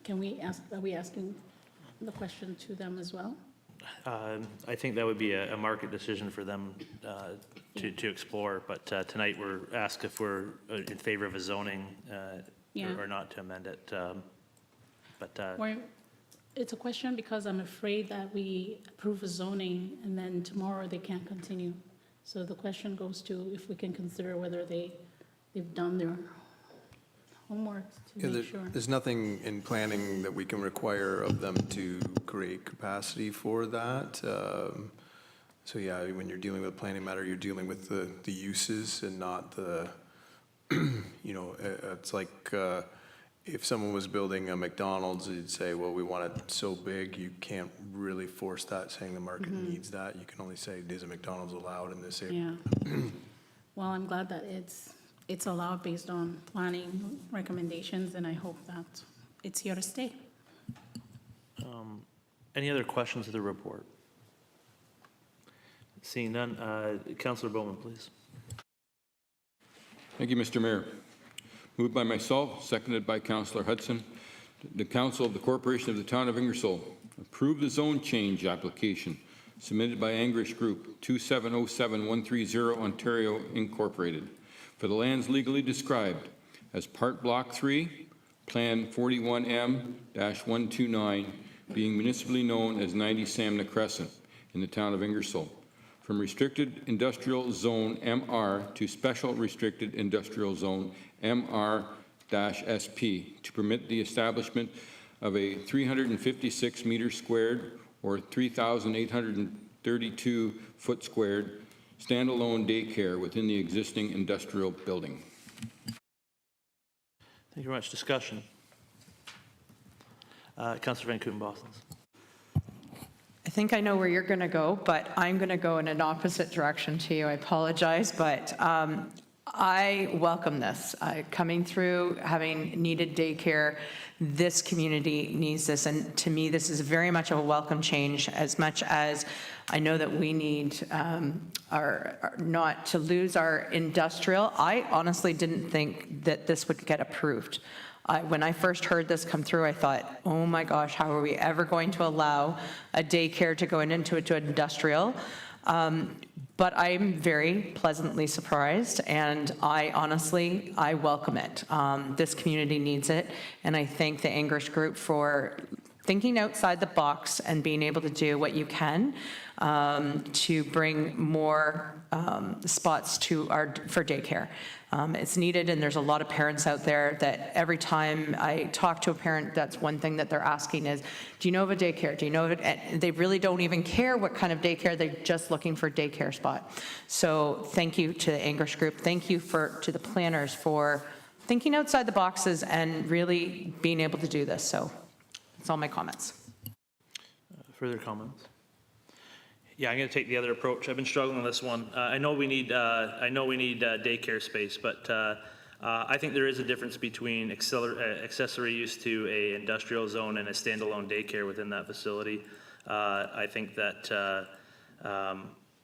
Can we ask, are we asking the question to them as well? I think that would be a market decision for them to explore, but tonight we're asked if we're in favor of a zoning or not to amend it. It's a question because I'm afraid that we approve a zoning and then tomorrow they can't continue. So the question goes to if we can consider whether they've done their homework to make sure. There's nothing in planning that we can require of them to create capacity for that. So yeah, when you're dealing with a planning matter, you're dealing with the uses and not the, you know, it's like if someone was building a McDonald's, you'd say, well, we want it so big, you can't really force that, saying the market needs that. You can only say, is a McDonald's allowed in this area? Yeah. Well, I'm glad that it's allowed based on planning recommendations, and I hope that it's here to stay. Any other questions of the report? Seeing none, Councillor Bowman, please. Thank you, Mr. Mayor. Moved by myself, seconded by Councillor Hudson. The Council of the Corporation of the Town of Ingersoll approve the zone change application submitted by Anglish Group 2707130 Ontario Incorporated for the lands legally described as Part Block 3, Plan 41M-129, being municipally known as 90 Samna Crescent in the town of Ingersoll, from Restricted Industrial Zone MR to Special Restricted Industrial Zone MR-SP to permit the establishment of a 356 meter squared or 3,832 foot squared standalone daycare within the existing industrial building. Thank you very much. Discussion. Councillor Van Kooten-Bossells. I think I know where you're going to go, but I'm going to go in an opposite direction to you. I apologize, but I welcome this. Coming through, having needed daycare, this community needs this, and to me, this is very much a welcome change, as much as I know that we need not to lose our industrial. I honestly didn't think that this would get approved. When I first heard this come through, I thought, oh my gosh, how are we ever going to allow a daycare to go into industrial? But I'm very pleasantly surprised, and I welcome it. This community needs it, and I thank the Anglish Group for thinking outside the box and being able to do what you can to bring more spots for daycare. It's needed, and there's a lot of parents out there that every time I talk to a parent, that's one thing that they're asking is, do you know of a daycare? Do you know of it? And they really don't even care what kind of daycare, they're just looking for a daycare spot. So thank you to the English group. Thank you to the planners for thinking outside the boxes and really being able to do this. So that's all my comments. Further comments? Yeah, I'm going to take the other approach. I've been struggling with this one. I know we need daycare space, but I think there is a difference between accessory use to a industrial zone and a standalone daycare within that facility. I think that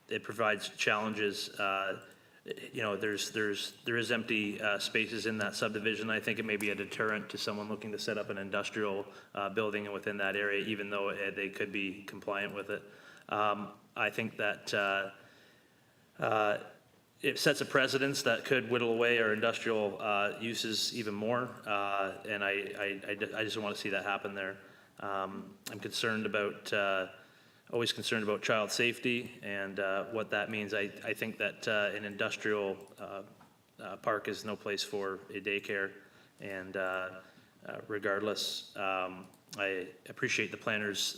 it provides challenges. There is empty spaces in that subdivision. I think it may be a deterrent to someone looking to set up an industrial building within that area, even though they could be compliant with it. I think that it sets a precedence that could whittle away our industrial uses even more, and I just want to see that happen there. I'm concerned about, always concerned about child safety and what that means. I think that an industrial park is no place for a daycare, and regardless, I appreciate the planner's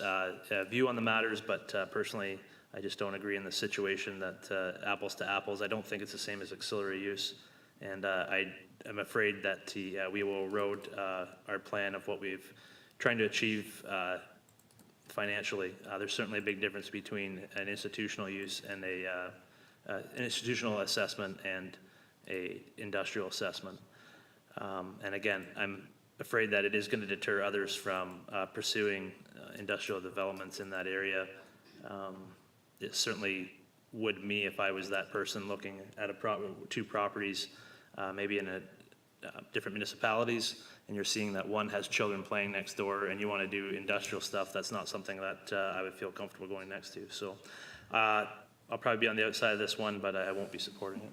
view on the matters, but personally, I just don't agree in the situation that apples to apples. I don't think it's the same as auxiliary use, and I'm afraid that we will erode our plan of what we've trying to achieve financially. There's certainly a big difference between an institutional use and an institutional assessment and a industrial assessment. And again, I'm afraid that it is going to deter others from pursuing industrial developments in that area. It certainly would me if I was that person looking at two properties, maybe in different municipalities, and you're seeing that one has children playing next door and you want to do industrial stuff. That's not something that I would feel comfortable going next to. So I'll probably be on the outside of this one, but I won't be supporting it.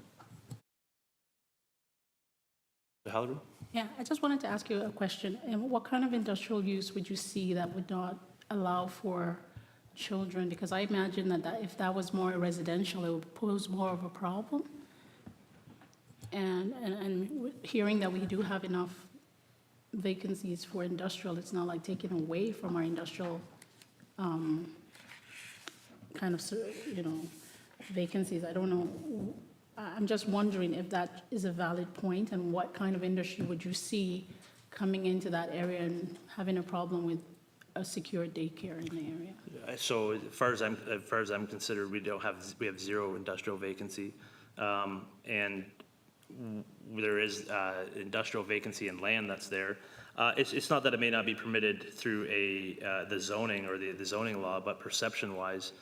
Halleru? Yeah, I just wanted to ask you a question. And what kind of industrial use would you see that would not allow for children? Because I imagine that if that was more residential, it would pose more of a problem. And hearing that we do have enough vacancies for industrial, it's not like taking away from our industrial kind of, vacancies. I don't know. I'm just wondering if that is a valid point, and what kind of industry would you see coming into that area and having a problem with a secure daycare in the area? So as far as I'm considered, we have zero industrial vacancy, and there is industrial vacancy in land that's there. It's not that it may not be permitted through the zoning or the zoning law, but perception-wise,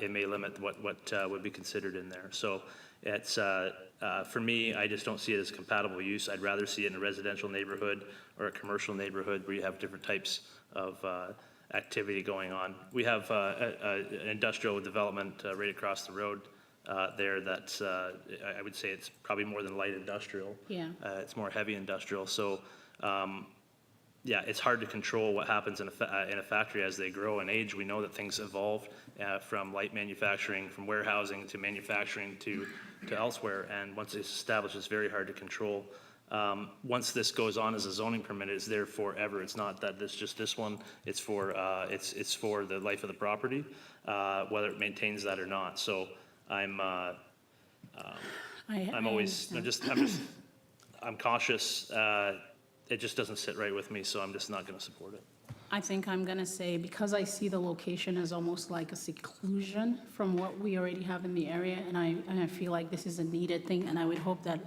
it may limit what would be considered in there. So it's for me, I just don't see it as compatible use. I'd rather see it in a residential neighborhood or a commercial neighborhood where you have different types of activity going on. We have an industrial development right across the road there that's, I would say it's probably more than light industrial. Yeah. It's more heavy industrial. So yeah, it's hard to control what happens in a factory as they grow and age. We know that things evolve from light manufacturing, from warehousing to manufacturing to elsewhere. And once it's established, it's very hard to control. Once this goes on as a zoning permit, it's there forever. It's not that this just this one. It's for it's for the life of the property, whether it maintains that or not. So I'm cautious. It just doesn't sit right with me, so I'm just not going to support it. I think I'm going to say, because I see the location as almost like a seclusion from what we already have in the area, and I feel like this is a needed thing, and I would hope that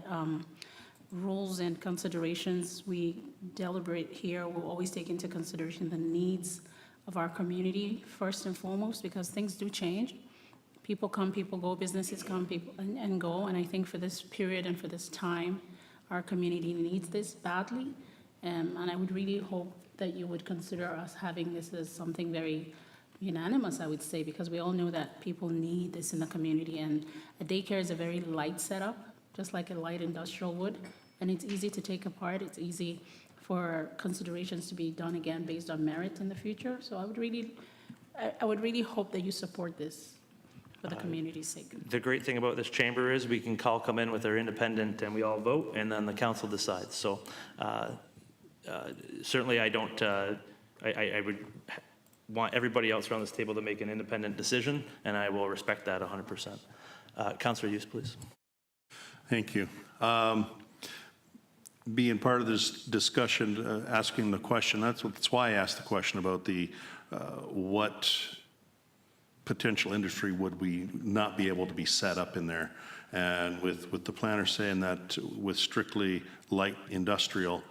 rules and considerations we deliberate here will always take into consideration the needs of our community first and foremost, because things do change. People come, people go, businesses come, people and go, and I think for this period and for this time, our community needs this badly, and I would really hope that you would consider us having this as something very unanimous, I would say, because we all know that people need this in the community, and a daycare is a very light setup, just like a light industrial would, and it's easy to take apart. It's easy for considerations to be done again based on merit in the future. So I would really hope that you support this for the community's sake. The great thing about this chamber is we can all come in with our independent and we all vote, and then the council decides. So certainly I don't, I would want everybody else around this table to make an independent decision, and I will respect that 100%. Councillor Hughes, please. Thank you. Being part of this discussion, asking the question, that's why I asked the question about the what potential industry would we not be able to be set up in there. And with the planner saying that with strictly light industrial,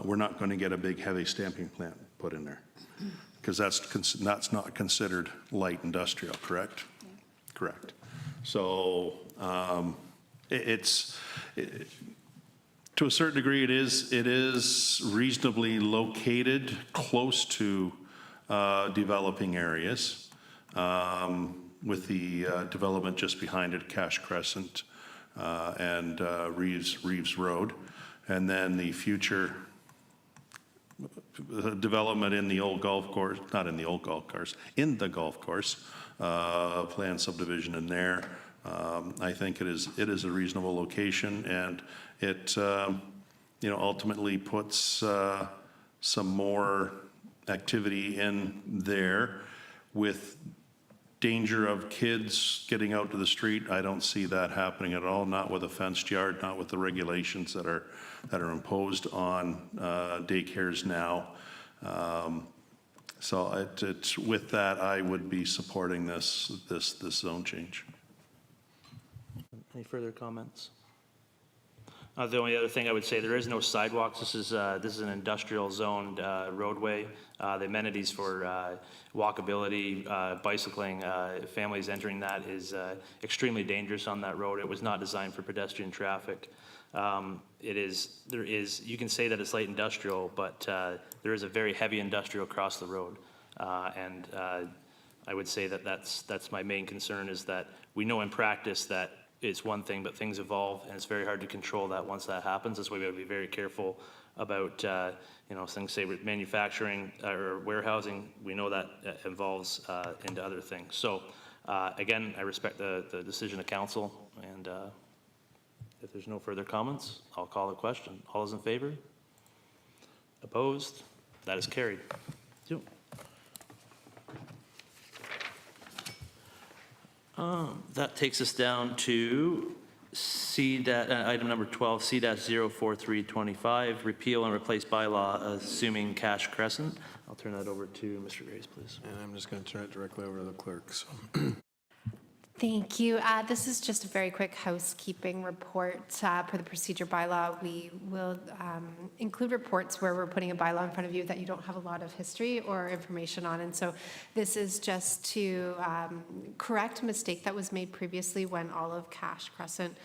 we're not going to get a big heavy stamping plant put in there, because that's not considered light industrial, correct? Yeah. Correct. So to a certain degree, it is reasonably located close to developing areas, with the development just behind it, Cash Crescent and Reeves Road, and then the future development in the old golf course, not in the old golf course, in the golf course, planned subdivision in there. I think it is a reasonable location, and it ultimately puts some more activity in there. With danger of kids getting out to the street, I don't see that happening at all, not with a fenced yard, not with the regulations that are imposed on daycares now. So with that, I would be supporting this zone change. Any further comments? The only other thing I would say, there is no sidewalks. This is an industrial zoned roadway. The amenities for walkability, bicycling, families entering that is extremely dangerous on that road. It was not designed for pedestrian traffic. You can say that it's light industrial, but there is a very heavy industrial across the road. And I would say that that's my main concern, is that we know in practice that it's one thing, but things evolve, and it's very hard to control that once that happens. That's why we have to be very careful about, things, say, manufacturing or warehousing. We know that evolves into other things. So, again, I respect the decision of council, and if there's no further comments, I'll call the question. All those in favor? Opposed? That is carried. Thank you. That takes us down to item number 12, C-04325, repeal and replace bylaw assuming Cash Crescent. I'll turn that over to Mr. Graves, please. And I'm just going to turn it directly over to the clerk. So. Thank you. This is just a very quick housekeeping report for the procedure bylaw. We will include reports where we're putting a bylaw in front of you that you don't have a lot of history or information on. And so this is just to correct a mistake that was made previously when all of Cash Crescent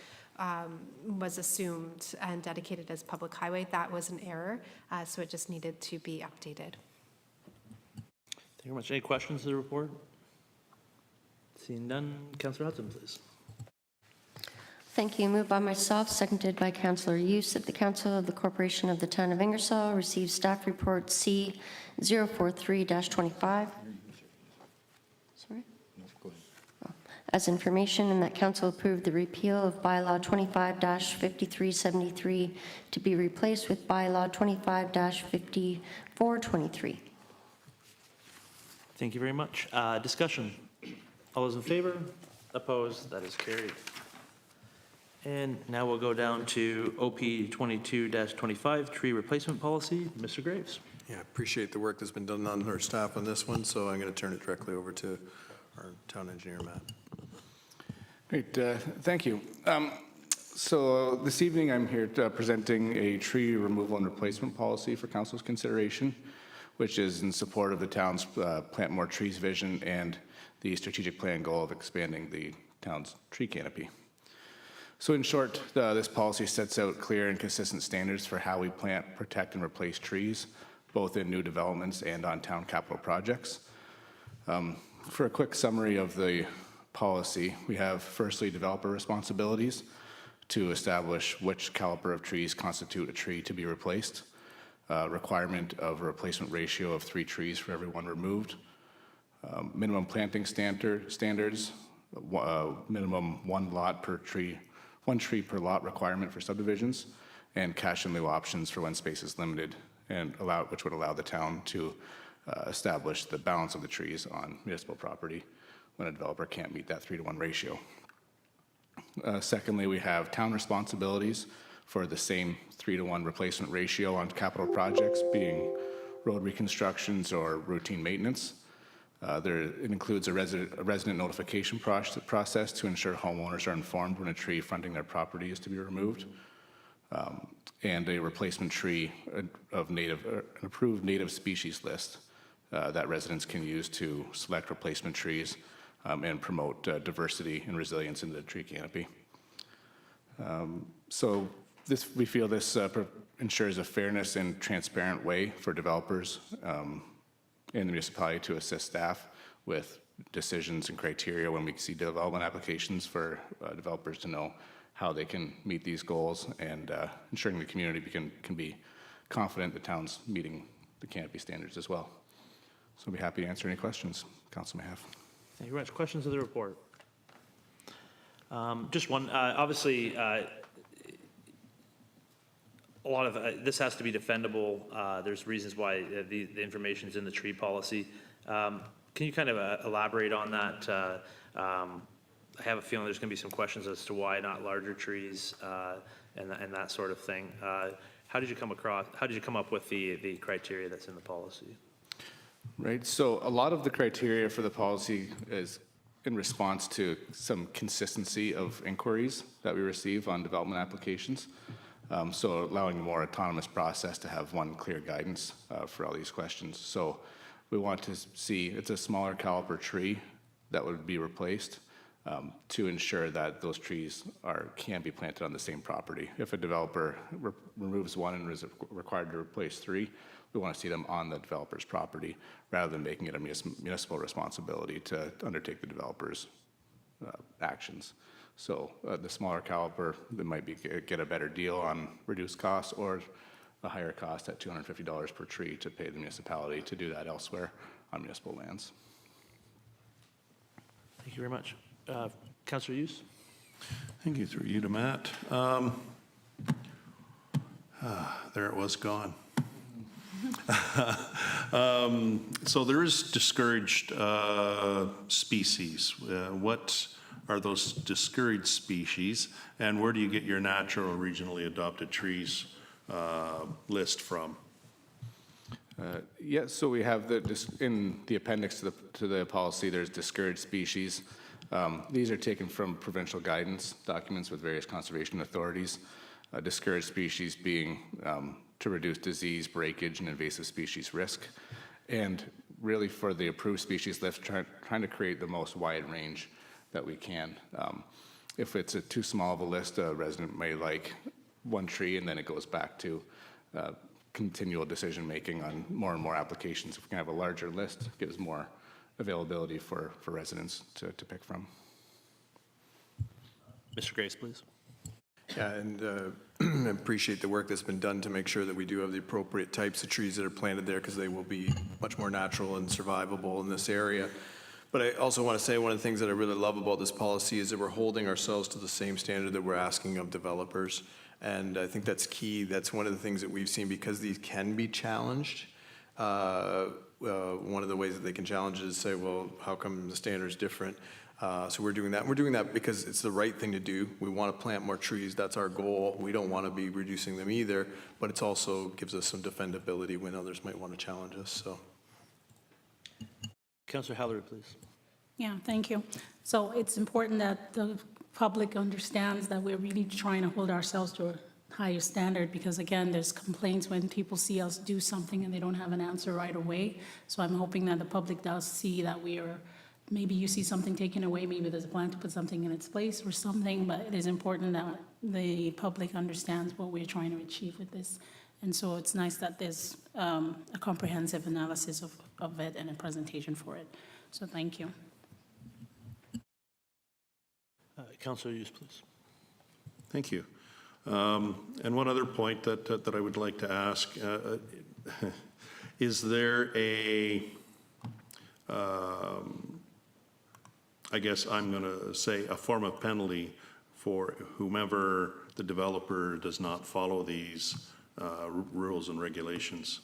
was assumed and dedicated as public highway. That was an error, so it just needed to be updated. Thank you very much. Any questions to the report? Seeing none, Councillor Hudson, please. Thank you. Moved by myself, seconded by Councillor Hughes, that the Council of the Corporation of the Town of Ingersoll receive staff report C-043-25. Sorry? As information, and that Council approved the repeal of bylaw 25-5373 to be replaced with bylaw 25-5423. Thank you very much. Discussion. All those in favor? Opposed? That is carried. And now we'll go down to OP 22-25, tree replacement policy. Mr. Graves. Yeah, I appreciate the work that's been done on our staff on this one, so I'm going to turn it directly over to our town engineer, Matt. Great, thank you. So this evening I'm here presenting a tree removal and replacement policy for council's consideration, which is in support of the town's plant more trees vision and the strategic plan goal of expanding the town's tree canopy. So in short, this policy sets out clear and consistent standards for how we plant, protect, and replace trees, both in new developments and on town capital projects. For a quick summary of the policy, we have firstly developer responsibilities to establish which caliber of trees constitute a tree to be replaced. requirement of a replacement ratio of 3 trees for every 1 removed, minimum planting standards, minimum 1 tree per lot requirement for subdivisions, and cash in lieu options for when space is limited, and which would allow the town to establish the balance of the trees on municipal property when a developer can't meet that 3-to-1 ratio. Secondly, we have town responsibilities for the same 3-to-1 replacement ratio on capital projects, being road reconstructions or routine maintenance. It includes a resident notification process to ensure homeowners are informed when a tree fronting their property is to be removed, and a replacement tree of an approved native species list that residents can use to select replacement trees and promote diversity and resilience in the tree canopy. So we feel this ensures a fairness and transparent way for developers in the municipality to assist staff with decisions and criteria when we see development applications for developers to know how they can meet these goals, and ensuring the community can be confident the town's meeting the canopy standards as well. So I'll be happy to answer any questions council may have. Thank you very much. Questions of the report? Just one. Obviously, a lot of this has to be defendable. There's reasons why the information is in the tree policy. Can you kind of elaborate on that? I have a feeling there's going to be some questions as to why not larger trees and that sort of thing. How did you come up with the criteria that's in the policy? Right, so a lot of the criteria for the policy is in response to some consistency of inquiries that we receive on development applications. So allowing a more autonomous process to have one clear guidance for all these questions. So we want to see, it's a smaller caliber tree that would be replaced to ensure that those trees can be planted on the same property. If a developer removes one and is required to replace 3, we want to see them on the developer's property rather than making it a municipal responsibility to undertake the developer's actions. So the smaller caliber, they might get a better deal on reduced costs, or a higher cost at $250 per tree to pay the municipality to do that elsewhere on municipal lands. Thank you very much. Councillor Hughes? Thank you. Through you to Matt. There it was, gone. So there is discouraged species. What are those discouraged species, and where do you get your natural or regionally adopted trees list from? Yes, so we have in the appendix to the policy, there's discouraged species. These are taken from provincial guidance documents with various conservation authorities. Discouraged species being to reduce disease, breakage, and invasive species risk. And really for the approved species list, trying to create the most wide range that we can. If it's too small of a list, a resident may like one tree and then it goes back to continual decision-making on more and more applications. If we can have a larger list, it gives more availability for residents to pick from. Mr. Grace, please. Yeah, and I appreciate the work that's been done to make sure that we do have the appropriate types of trees that are planted there, because they will be much more natural and survivable in this area. But I also want to say one of the things that I really love about this policy is that we're holding ourselves to the same standard that we're asking of developers. And I think that's key. That's one of the things that we've seen, because these can be challenged. One of the ways that they can challenge it is say, well, how come the standard's different? So we're doing that. We're doing that because it's the right thing to do. We want to plant more trees. That's our goal. We don't want to be reducing them either, but it also gives us some defendability when others might want to challenge us. So, Councillor Hallery, please. Yeah, thank you. So it's important that the public understands that we're really trying to hold ourselves to a higher standard, because again, there's complaints when people see us do something and they don't have an answer right away. So I'm hoping that the public does see that we are, maybe you see something taken away, maybe there's a plan to put something in its place or something, but it is important that the public understands what we're trying to achieve with this. And so it's nice that there's a comprehensive analysis of it and a presentation for it. So thank you. Councillor Hughes, please. Thank you. And one other point that I would like to ask, is there I guess I'm going to say a form of penalty for whomever the developer does not follow these rules and regulations?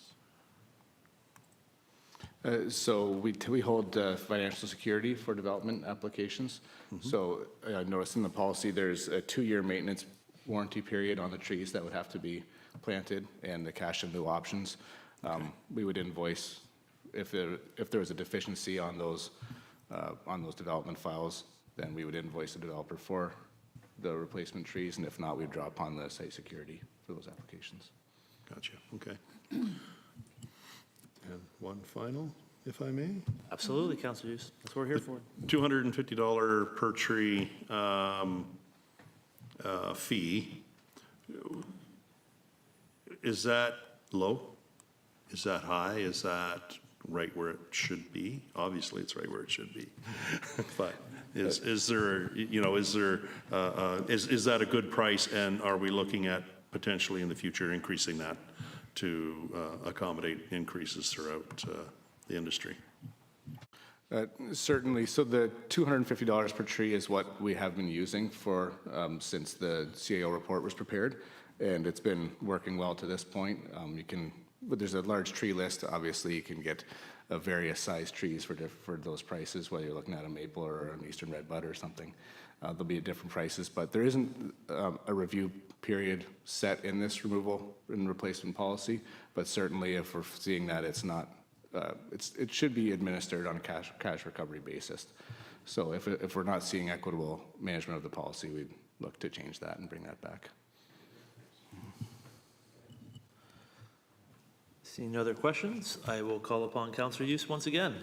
So we hold financial security for development applications. So I noticed in the policy, there's a 2-year maintenance warranty period on the trees that would have to be planted and the cash and lieu options. We would invoice if there was a deficiency on those development files, then we would invoice the developer for the replacement trees, and if not, we'd draw upon the site security for those applications. Gotcha, okay. And one final, if I may? Absolutely, Councillor Hughes. That's what we're here for. $250 per tree fee. Is that low? Is that high? Is that right where it should be? Obviously, it's right where it should be. But is there, you know, is that a good price, and are we looking at potentially in the future increasing that to accommodate increases throughout the industry? Certainly. So the $250 per tree is what we have been using for since the CAO report was prepared, and it's been working well to this point. But there's a large tree list. Obviously, you can get various size trees for those prices, whether you're looking at a maple or an eastern redbud or something. There'll be different prices, but there isn't a review period set in this removal and replacement policy. But certainly, if we're seeing that it's not, it should be administered on a cash recovery basis. So if we're not seeing equitable management of the policy, we'd look to change that and bring that back. Seeing no other questions, I will call upon Councillor Hughes once again.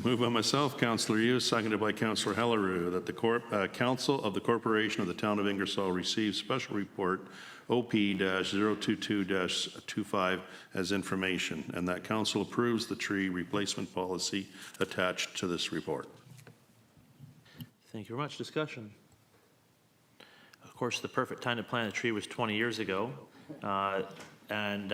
Moved by myself, Councillor Hughes, seconded by Councillor Hellerue, that the Council of the Corporation of the Town of Ingersoll receive special report OP-022-25 as information, and that Council approves the tree replacement policy attached to this report. Thank you very much. Discussion. Of course, the perfect time to plant a tree was 20 years ago. And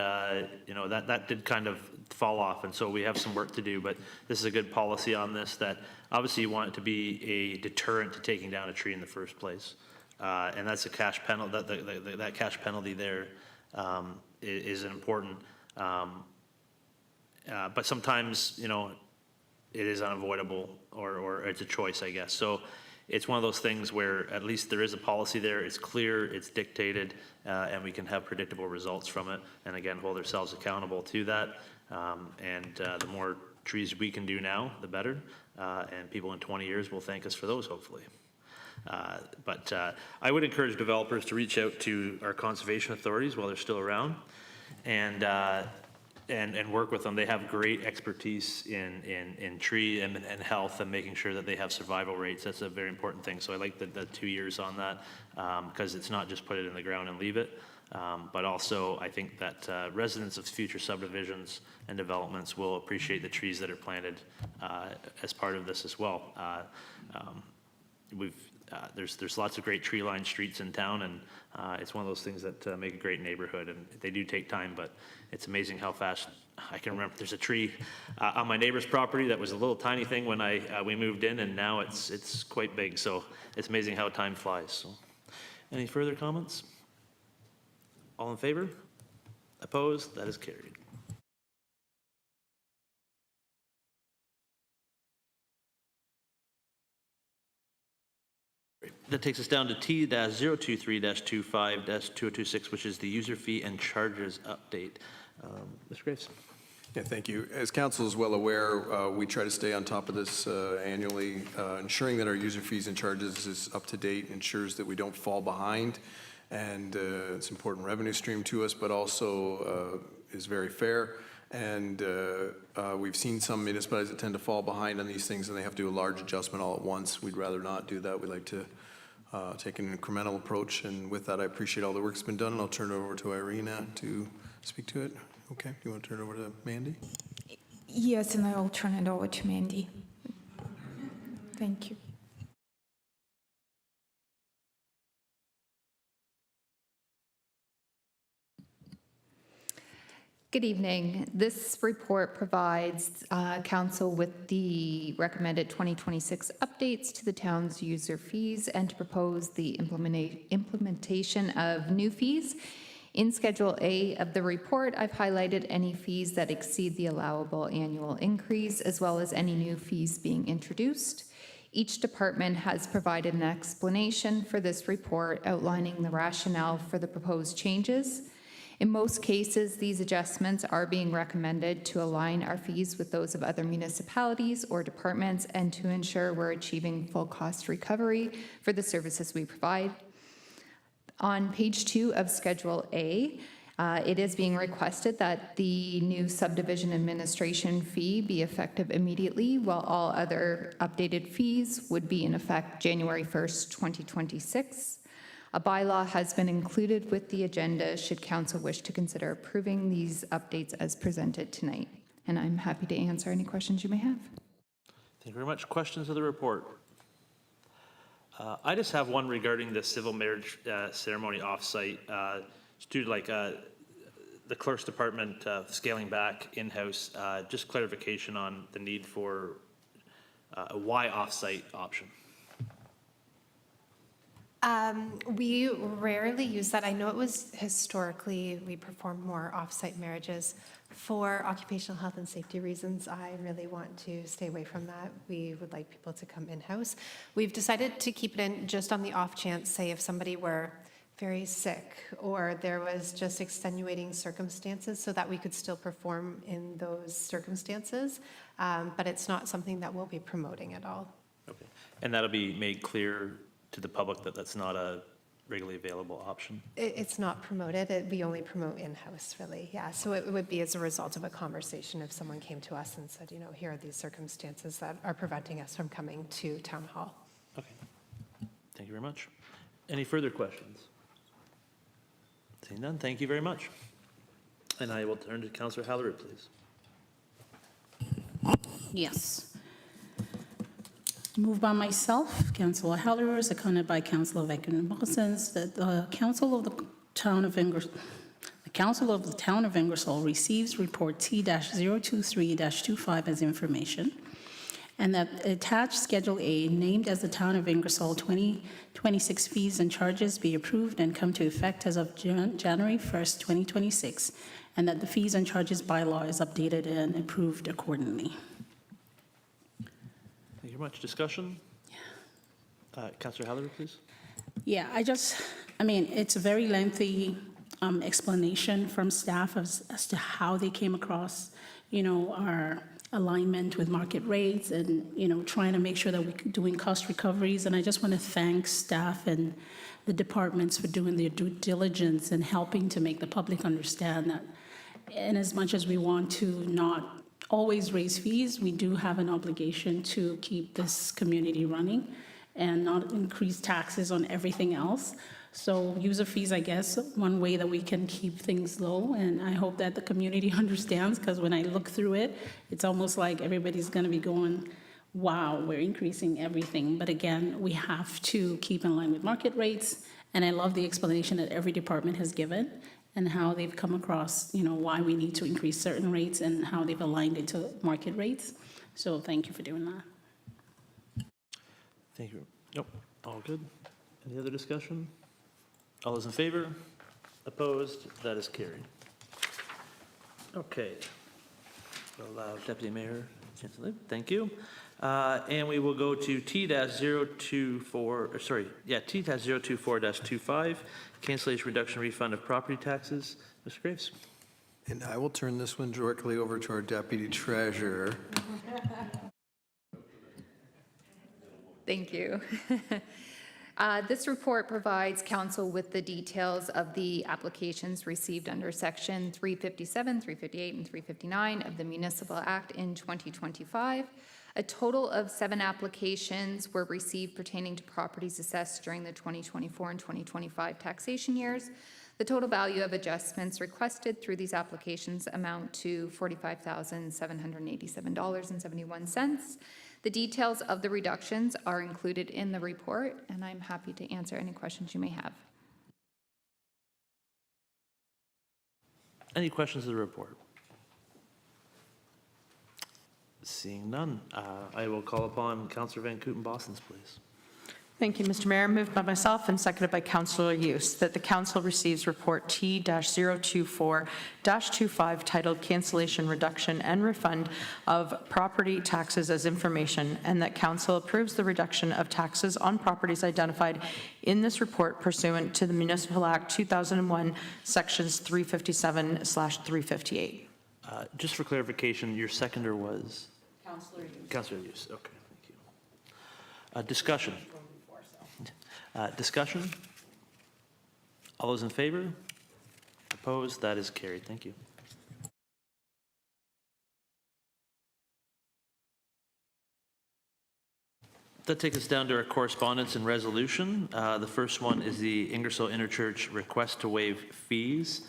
you know, that did kind of fall off, and so we have some work to do, but this is a good policy on this, that obviously you want it to be a deterrent to taking down a tree in the first place. And that's a cash penalty, that cash penalty there is important. But sometimes, you know, it is unavoidable, or it's a choice, I guess. So it's one of those things where at least there is a policy there, it's clear, it's dictated, and we can have predictable results from it, and again, hold ourselves accountable to that. The more trees we can do now, the better, and people in 20 years will thank us for those, hopefully. But I would encourage developers to reach out to our conservation authorities while they're still around, and work with them. They have great expertise in tree and health, and making sure that they have survival rates. That's a very important thing. So I like the 2 years on that, because it's not just put it in the ground and leave it, but also I think that residents of future subdivisions and developments will appreciate the trees that are planted as part of this as well. There's lots of great tree-lined streets in town, and it's one of those things that make a great neighborhood, and they do take time, but it's amazing how fast. I can remember there's a tree on my neighbor's property that was a little tiny thing when we moved in, and now it's quite big, so it's amazing how time flies. So, any further comments? All in favor? Opposed? That is carried. That takes us down to T-023-25-2026, which is the user fee and charges update. Mr. Graves. Yeah, thank you. As council is well aware, we try to stay on top of this annually, ensuring that our user fees and charges is up to date, ensures that we don't fall behind, and it's an important revenue stream to us, but also is very fair. And we've seen some municipalities that tend to fall behind on these things, and they have to do a large adjustment all at once. We'd rather not do that. We'd like to take an incremental approach, and with that, I appreciate all the work's been done, and I'll turn it over to Irina to speak to it. Okay, do you want to turn it over to Mandy? Yes, and I will turn it over to Mandy. Thank you. Good evening. This report provides council with the recommended 2026 updates to the town's user fees and to propose the implementation of new fees. In Schedule A of the report, I've highlighted any fees that exceed the allowable annual increase, as well as any new fees being introduced. Each department has provided an explanation for this report outlining the rationale for the proposed changes. In most cases, these adjustments are being recommended to align our fees with those of other municipalities or departments and to ensure we're achieving full cost recovery for the services we provide. On page 2 of Schedule A, it is being requested that the new subdivision administration fee be effective immediately, while all other updated fees would be in effect January 1st, 2026. A bylaw has been included with the agenda should council wish to consider approving these updates as presented tonight. And I'm happy to answer any questions you may have. Thank you very much. Questions of the report? I just have one regarding the civil marriage ceremony offsite. Due to the clerk's department scaling back in-house, just clarification on the need for a why offsite option. We rarely use that. I know it was historically, we performed more off-site marriages. For occupational health and safety reasons, I really want to stay away from that. We would like people to come in-house. We've decided to keep it in just on the off chance, say if somebody were very sick or there was just extenuating circumstances, so that we could still perform in those circumstances. But it's not something that we'll be promoting at all. Okay. And that'll be made clear to the public that that's not a regularly available option? It's not promoted. We only promote in-house, really. Yeah. So it would be as a result of a conversation if someone came to us and said, you know, here are these circumstances that are preventing us from coming to town hall. Okay. Thank you very much. Any further questions? Seeing none, thank you very much. And I will turn to Councillor Halleran, please. Yes. Moved by myself, Councillor Halleran, seconded by Councillor Vecchio-Bosens, that the Council of the Town of Ingersoll receives report T-023-25 as information, and that attached Schedule A, named as the Town of Ingersoll 2026 fees and charges, be approved and come to effect as of January 1st, 2026, and that the fees and charges bylaw is updated and approved accordingly. Thank you very much. Discussion? Councillor Halleran, please. Yeah, I mean, it's a very lengthy explanation from staff as to how they came across, you know, our alignment with market rates and, you know, trying to make sure that we're doing cost recoveries. And I just want to thank staff and the departments for doing their due diligence and helping to make the public understand that in as much as we want to not always raise fees, we do have an obligation to keep this community running and not increase taxes on everything else. So user fees, I guess, one way that we can keep things low, and I hope that the community understands, because when I look through it, it's almost like everybody's going to be going, wow, we're increasing everything. But again, we have to keep in line with market rates, and I love the explanation that every department has given and how they've come across, you know, why we need to increase certain rates and how they've aligned it to market rates. So thank you for doing that. Thank you. Nope, all good. Any other discussion? All those in favor? Opposed? That is carried. Okay. Allow Deputy Mayor Chancellor. Thank you. And we will go to T-024-25, cancellation reduction refund of property taxes. Mr. Graves. And I will turn this one directly over to our Deputy Treasurer. Thank you. This report provides council with the details of the applications received under Section 357, 358, and 359 of the Municipal Act in 2025. A total of 7 applications were received pertaining to properties assessed during the 2024 and 2025 taxation years. The total value of adjustments requested through these applications amount to $45,787.71. The details of the reductions are included in the report, and I'm happy to answer any questions you may have. Any questions of the report? Seeing none, I will call upon Councillor Van Kooten-Bosens, please. Thank you, Mr. Mayor. Moved by myself and seconded by Councillor Youth that the council receives report T-024-25 titled Cancellation, Reduction, and Refund of Property Taxes as Information, and that council approves the reduction of taxes on properties identified in this report pursuant to the Municipal Act 2001, Sections 357/358. Just for clarification, your seconder was? Councillor Youth. Councillor Hughes, okay, thank you. Discussion. Discussion? All those in favor? Opposed? That is carried. Thank you. That takes us down to our correspondence and resolution. The first one is the Ingersoll Interchurch request to waive fees.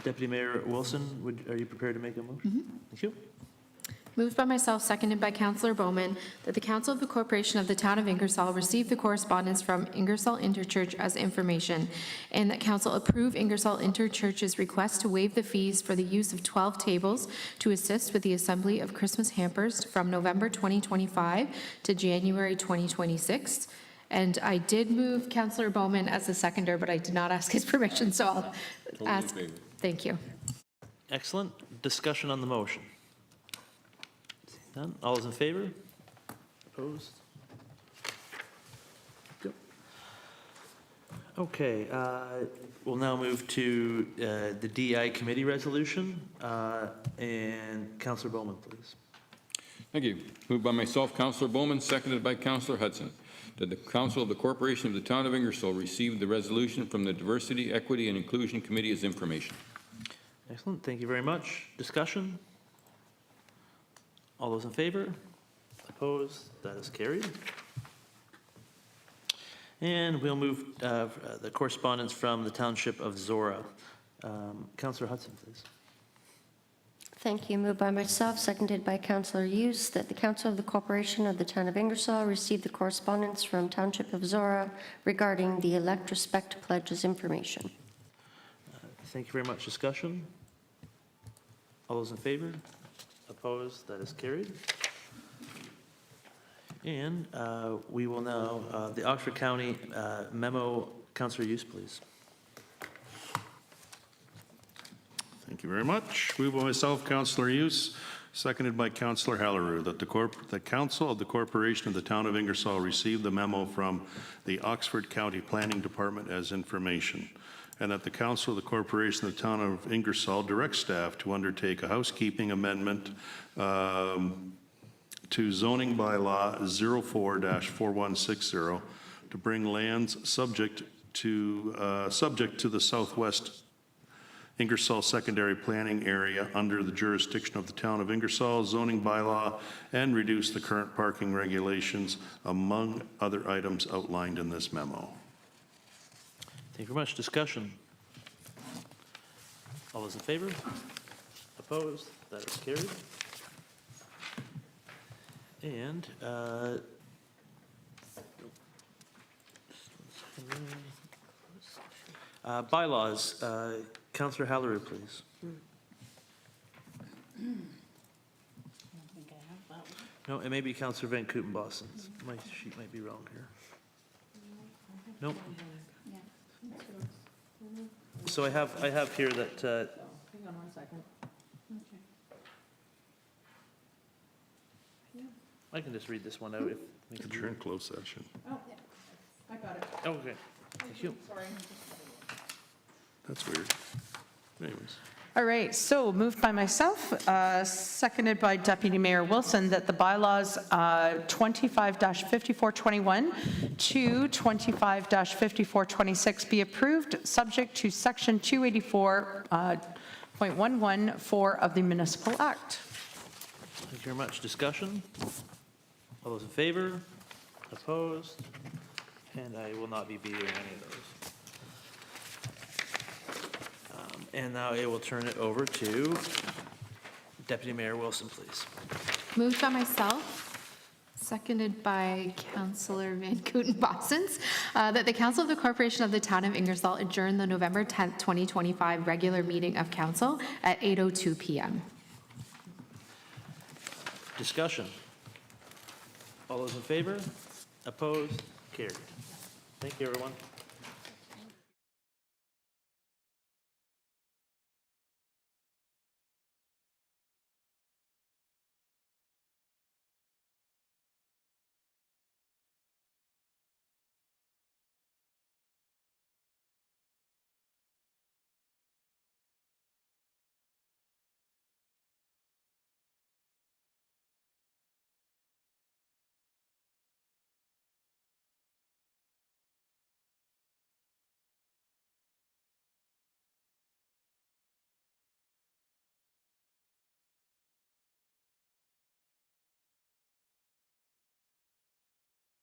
Deputy Mayor Wilson, are you prepared to make a motion? Thank you. Moved by myself, seconded by Councillor Bowman, that the Council of the Corporation of the Town of Ingersoll receive the correspondence from Ingersoll Interchurch as information, and that Council approve Ingersoll Interchurch's request to waive the fees for the use of 12 tables to assist with the assembly of Christmas hampers from November 2025 to January 2026. And I did move Councillor Bowman as the seconder, but I did not ask his permission, so I'll ask. Thank you. Excellent. Discussion on the motion. None. All those in favor? Opposed? Yep. Okay, we'll now move to the DI committee resolution. And Councillor Bowman, please. Thank you. Moved by myself, Councillor Bowman, seconded by Councillor Hudson, that the Council of the Corporation of the Town of Ingersoll receive the resolution from the Diversity, Equity, and Inclusion Committee as information. Excellent. Thank you very much. Discussion? All those in favor? Opposed? That is carried. And we'll move the correspondence from the Township of Zora. Councillor Hudson, please. Thank you. Moved by myself, seconded by Councillor Hughes, that the Council of the Corporation of the Town of Ingersoll receive the correspondence from Township of Zora regarding the elect respect pledge as information. Thank you very much. Discussion? All those in favor? Opposed? That is carried. And we will now, the Oxford County memo, Councillor Hughes, please. Thank you very much. Moved by myself, Councillor Hughes, seconded by Councillor Hallerow, that the Council of the Corporation of the Town of Ingersoll received the memo from the Oxford County Planning Department as information, and that the Council of the Corporation of the Town of Ingersoll directs staff to undertake a housekeeping amendment to zoning bylaw 04-4160 to bring lands subject to the Southwest Ingersoll Secondary Planning Area under the jurisdiction of the Town of Ingersoll zoning bylaw and reduce the current parking regulations, among other items outlined in this memo. Thank you very much. Discussion? All those in favor? Opposed? That is carried. And bylaws. Councillor Hallerow, please. No, it may be Councillor Van Kooten-Bosens. My sheet might be wrong here. Nope. So I have here that. Hang on 1 second. I can just read this one out if we can. You're in closed session. Oh, yeah. I got it. Okay. Thank you. Sorry. That's weird. Anyways. All right, so moved by myself, seconded by Deputy Mayor Wilson, that the bylaws 25-5421 to 25-5426 be approved, subject to Section 284.114 of the Municipal Act. Thank you very much. Discussion? All those in favor? Opposed? And I will not be vetoing any of those. And now I will turn it over to Deputy Mayor Wilson, please. Moved by myself, seconded by Councillor Van Kooten-Bosens, that the Council of the Corporation of the Town of Ingersoll adjourn the November 10th, 2025 regular meeting of Council at 8:02 p.m. Discussion. All those in favor? Opposed? Carried. Thank you, everyone.